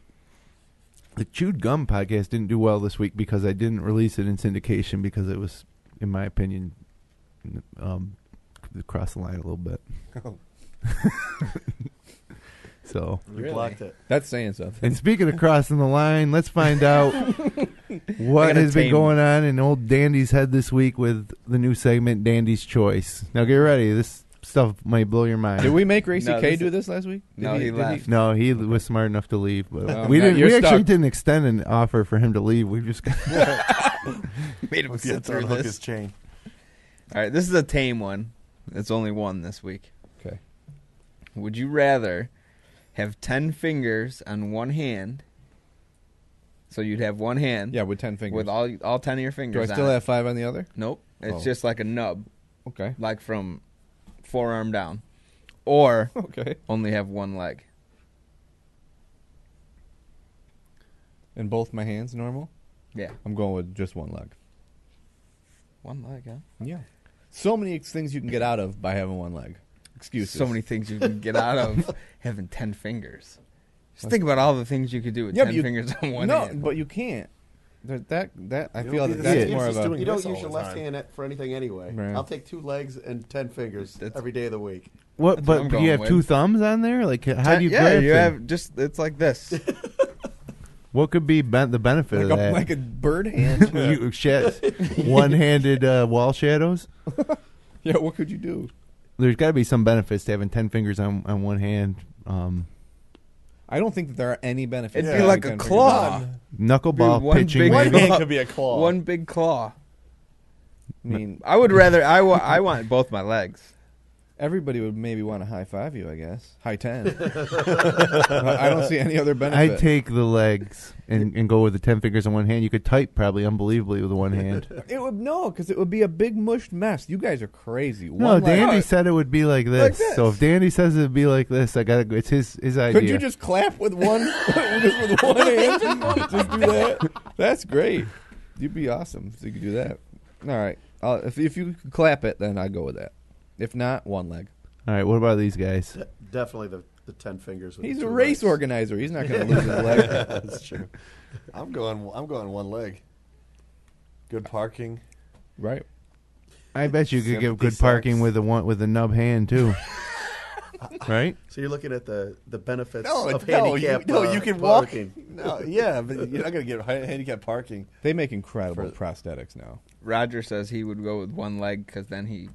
The Chewed Gum podcast didn't do well this week because I didn't release it in syndication because it was, in my opinion, across the line a little bit. So You blocked it. That's saying something. And speaking of crossing the line, let's find out what has been going on in old Dandy's head this week with the new segment, Dandy's Choice. Now get ready. This stuff might blow your mind. Did we make Racy K do this last week? He left. No, he was smart enough to leave. But we didn't. We actually stuck. didn't extend an offer for him to leave. We just made him sit through unhook this. his chain. All right, this is a tame one. It's only one this week. Okay. Would you rather have 10 fingers on one hand? So you'd have one hand. Yeah, with 10 fingers. With all 10 of your fingers. Do I still on have 5 on the other? Nope. It's Oh. just like a nub. Okay. Like from forearm down. Or Okay. only have one leg. And both my hands normal? Yeah. I'm going with just one leg. One leg, huh? Yeah. So many things you can get out of by having one leg. Excuses. So many things you can get out of having 10 fingers. Just think about all the things you could do with 10 fingers on one hand. No, but you can't. That I You feel don't that need that's the more of a. You don't this all use your the left time. hand for anything anyway. Right. I'll take 2 legs and 10 fingers every day of the week. what? That's what But I'm do you going have with. 2 thumbs on there? Like how do you yeah, grab you them? have just, it's like this. What could be the benefit of that? Like a bird hand. One-handed wall shadows. Yeah, what could you do? There's got to be some benefits to having 10 fingers on one hand. I don't think that there are any benefits. It'd to be having like 10 a fingers. claw. Knuckleball Dude, one pitching, big maybe. claw. Hand could be a claw. One big claw. I mean, I would rather, I want both my legs. everybody would maybe want to high five you, I guess. High 10. I don't see any other benefit. I'd take the legs and go with the 10 fingers on one hand. You could type probably unbelievably with one hand. It would because it would be a big mushed mess. You guys are crazy. No, One leg. Dandy said it would be like this. this. So if Dandy says it would be like this, I gotta go. It's his idea. Could you just clap with one, just with one hand? Just do that. That's great. You'd be awesome if you could do that. All right. If you could clap it, then I'd go with that. If not, one leg. All right. What about these guys? Definitely the 10 fingers. With He's the a 2 race legs. organizer. He's not going to lose his leg. That's true. I'm going one leg. Good parking. Right. I bet you could give Sympathy good parking sucks. with a nub hand too. Right? So you're looking at the benefits No, of no, handicap you can walk. parking. No, yeah, but you're not going to get handicap parking. They make incredible prosthetics now. Roger says he would go with one leg because then he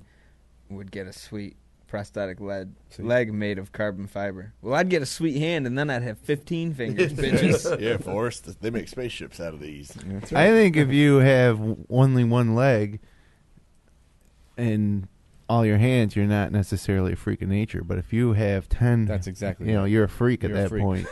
would get a sweet prosthetic leg made of carbon fiber. Well, I'd get a sweet hand and then I'd have 15 fingers, bitches. Yeah, Forrest. They make spaceships out of these. I think if you have only one leg and all your hands, you're not necessarily a freak of nature. But if you have 10, That's exactly you know, right. you're a freak You're at a that freak. point.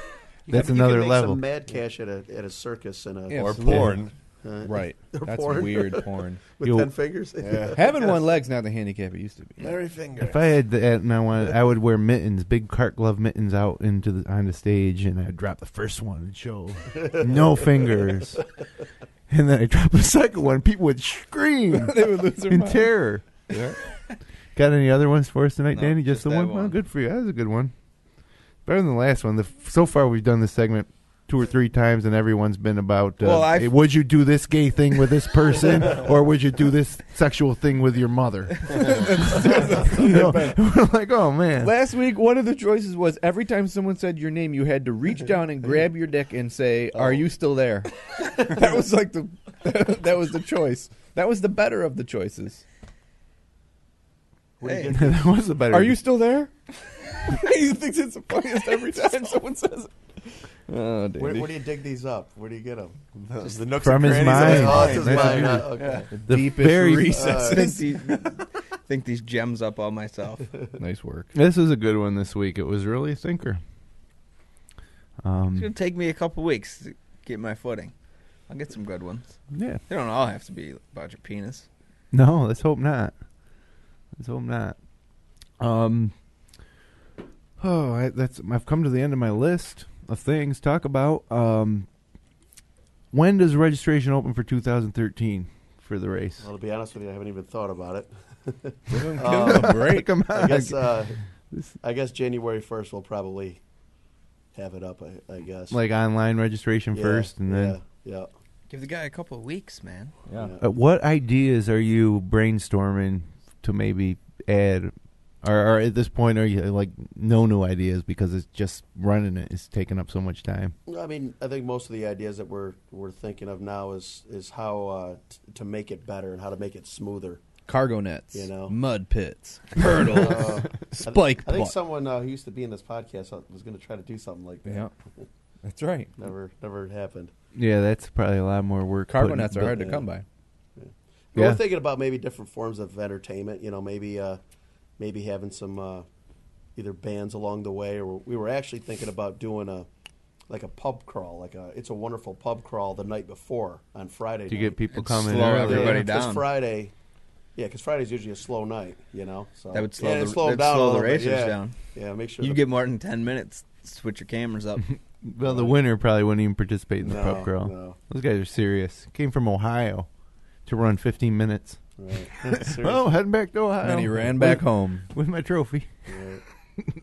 You That's can another make level. Some mad cash at a circus and Yeah, Or absolutely. porn. Right. Or That's porn. weird porn. with 10 fingers. Yeah. Having one leg's not the handicap it used to be. Larry Finger. If I had that and I would wear mittens, big cart glove mittens out on the stage, and I'd drop the first one and show no fingers. And then I drop the second one, people would scream They would lose their in mind. terror. Yeah. Got any other ones for us tonight, No, Danny? Just just the that one? one. Oh, good for you. That was a good one. Better than the last one. So far, we've done this segment 2 or 3 times, and everyone's been about, hey, would you do this gay thing with this person, or would you do this sexual thing with your mother? We're like, oh, man. Last week, one of the choices was every time someone said your name, you had to reach down and grab your dick and say, "Are you still there?" That was like that was the choice. That was the better of the choices. Hey. That was the better. Are you still there? He thinks it's the funniest every time someone says it. Oh, Where do you dig these up? Where do you get them? The nooks From and his crannies of mind. Oh, it's his That's mind. good. Okay. The Deepest very recesses. think these gems up all myself. Nice work. This was a good one this week. It was really a thinker. It's going to take me a couple weeks to get my footing. I'll get some good ones. Yeah. They don't all have to be about your penis. No, let's hope not. Let's hope not. Oh, I've come to the end of my list of things to talk about. When does registration open for 2013 for the race? Well, to be honest with you, I haven't even thought about it. Give him a break. Come on. I guess January 1st we'll probably have it up, I guess. Like online registration first, and then... Yeah. Give the guy a couple of weeks, man. Yeah. What ideas are you brainstorming to maybe add? Or at this point, are you like no new ideas because it's just running it is taking up so much time? I mean, I think most of the ideas that we're thinking of now is how to make it better and how to make it smoother. Cargo nets, mud pits, hurdles, spike. I think someone who used to be in this podcast was going to try to do something like that. Yeah, that's right. Never happened. Yeah, that's probably a lot more work. Cargo nets are hard to come by. We're thinking about maybe different forms of entertainment. Maybe having some either bands along the way, or we were actually thinking about doing a pub crawl, It's a Wonderful pub crawl the night before on Friday. To get people coming, slow everybody down. Friday. Yeah, because Friday's usually a slow night, So that would slow the racers down. Yeah, make sure you get more than 10 minutes. Switch your cameras up. Well, the winner probably wouldn't even participate in the pub crawl. No. Those guys are serious. Came from Ohio to run 15 minutes. Right. Oh, heading back to Ohio. And then he ran back home with my trophy. Right.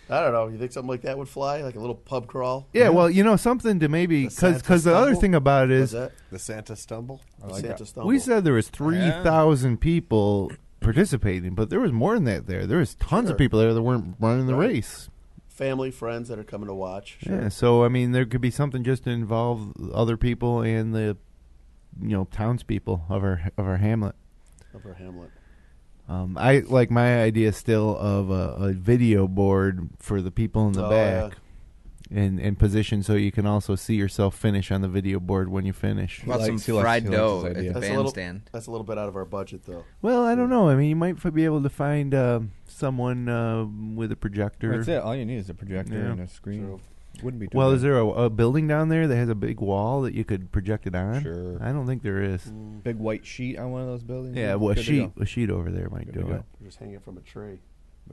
I don't know. You think something like that would fly, like a little pub crawl? Yeah, well, something to maybe because the other thing about it is the Santa Stumble. Stumble. We said there was 3,000 people participating, but there was more than that there. There was tons of people there that weren't running the race. Family, friends that are coming to watch. Sure. Yeah, so I mean, there could be something just to involve other people and the, townspeople of our hamlet. Of our hamlet. I like my idea still of a video board for the people in the back, and position so you can also see yourself finish on the video board when you finish. About some fried dough at the bandstand. That's a little bit out of our budget, though. Well, I don't know. I mean, you might be able to find someone with a projector. That's it. All you need is a projector and a screen. True. Wouldn't be too well, bad. is there a building down there that has a big wall that you could project it on? Sure. I don't think there is. Big white sheet on one of those buildings? Yeah, well, a sheet over there might do it. Just hang it from a tree.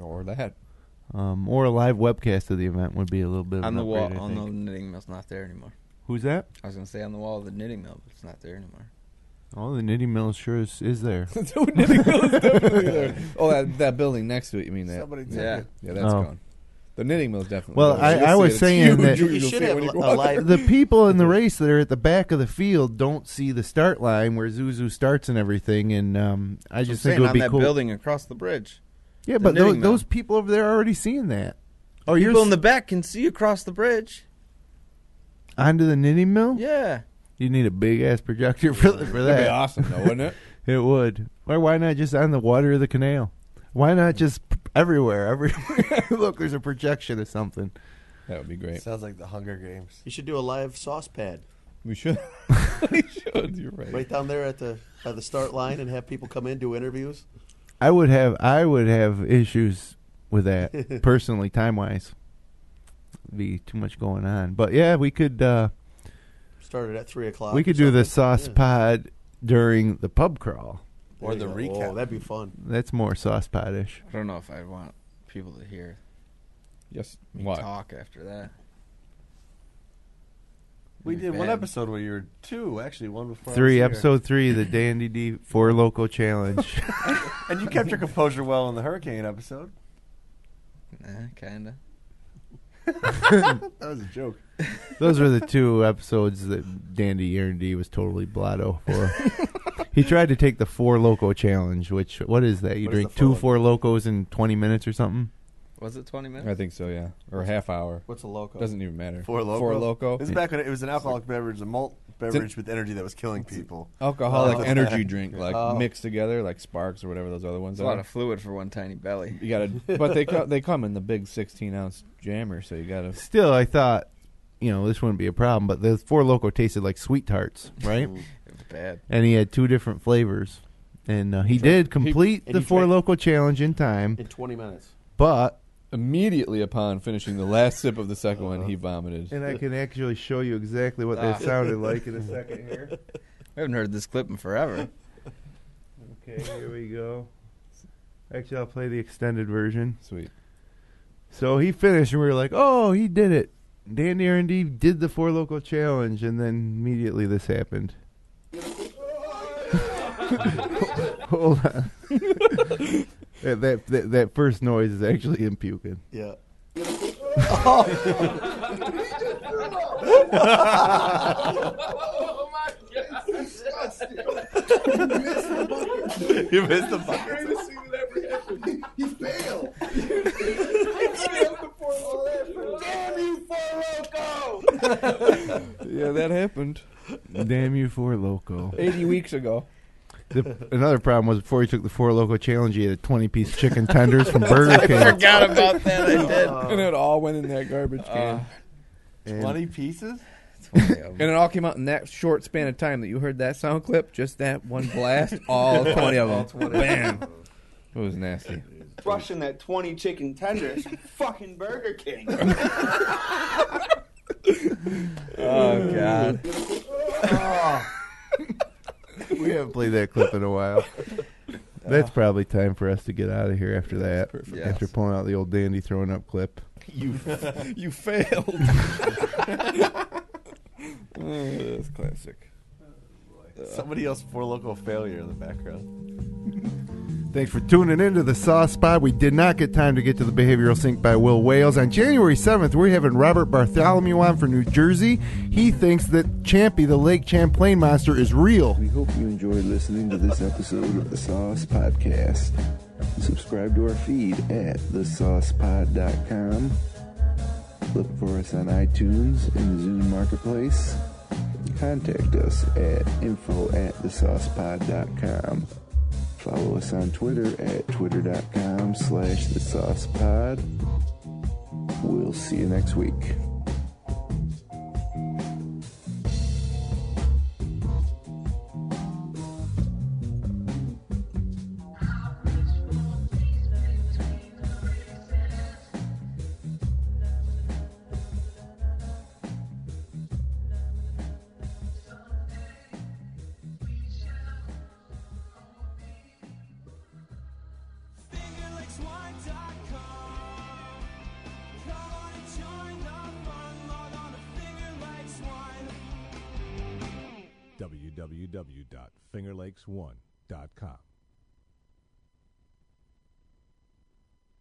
Or that. Or a live webcast of the event would be a little bit of on the upgrade, wall. On the knitting mill's not there anymore. Who's that? I was going to say on the wall of the knitting mill, but it's not there anymore. Oh, the knitting mill sure is there. The knitting mill is definitely there. Oh, that building next to it, you mean that? Yeah, that's gone. The knitting mill is definitely well, gone. I was saying that you should have a live... the people in the race that are at the back of the field don't see the start line where Zuzu starts and everything, and I just think it would be on cool. that building across the bridge. Yeah, but those people over there are already seeing that. Oh, people in the back can see across the bridge. Onto the knitting mill? Yeah. You need a big-ass projector for that. That'd be awesome, though, wouldn't it? It would. Or why not just on the water of the canal? Why not just everywhere? Look, there's a projection of something. That would be great. Sounds like the Hunger Games. You should do a live sauce pad. We should. We should. You're right. Right down there at the start line and have people come in, do interviews. I would have issues with that personally, time-wise. Be too much going on. But yeah, we could started at 3:00. We could do the sauce pod during the pub crawl. Or the recap. Oh, that'd be fun. That's more sauce pod-ish. I don't know if I want people to hear me talk after that. We did one episode where you were two, actually, one before. Episode 3, the Dandy D 4 Loco Challenge. And you kept your composure well in the hurricane episode. Kinda. That was a joke. Those were the 2 episodes that Dandy R&D was totally blotto for. He tried to take the 4 Loco Challenge, which, what is that? You drink 2 4 Locos in 20 minutes or something? Was it 20 minutes? I think so, yeah. Or a half hour. What's a Loco? Doesn't even matter. 4 Loco? 4 Loco. This is back when it was an alcoholic beverage, a malt beverage with energy that was killing people. Alcoholic energy drink, mixed together, like Sparks or whatever those other ones are. A lot of fluid for one tiny belly. You gotta, but they come in the big 16-ounce jammer, so you gotta. Still, I thought, this wouldn't be a problem, but the 4 Loco tasted like sweet tarts, right? It was bad. And he had 2 different flavors. And he did complete the 4 Loco Challenge in time. In 20 minutes. But immediately upon finishing the last sip of the second one, he vomited. And I can actually show you exactly what that sounded like in a second here. I haven't heard this clip in forever. Okay, here we go. Actually, I'll play the extended version. Sweet. So he finished, and we were like, "Oh, he did it! Dandy R&D did the Four Local Challenge," and then immediately this happened. Hold on. that first noise is actually him puking. Yeah. Oh my God! You missed the bucket. Greatest thing that ever happened. He failed. Damn you, Four Loco! Yeah, that happened. Damn you, Four Loco. 80 weeks ago. Another problem was before he took the Four Local Challenge, he had a 20-piece chicken tenders from Burger King. I forgot about that. I did. And it all went in that garbage can. 20 pieces? And it all came out in that short span of time that you heard that sound clip. Just that one blast. All 20 of them. Bam. It was nasty. Crushing that 20 chicken tenders from fucking Burger King. Oh, God. We haven't played that clip in a while. That's probably time for us to get out of here after that. Yes. After pulling out the old Dandy throwing up clip. You failed. That's classic. Somebody else Four Local failure in the background. Thanks for tuning into the Soft Spot. We did not get time to get to the Behavioral Sync by Will Wales. On January 7th, we're having Robert Bartholomew on for New Jersey. He thinks that Champy, the Lake Champlain monster, is real. We hope you enjoyed listening to this episode of the Sauce Podcast. Subscribe to our feed at thesaucepod.com. Look for us on iTunes and the Zune Marketplace. Contact us at info@thesaucepod.com. Follow us on Twitter at twitter.com/thesaucepod. We'll see you next week. www.fingerlakes1.com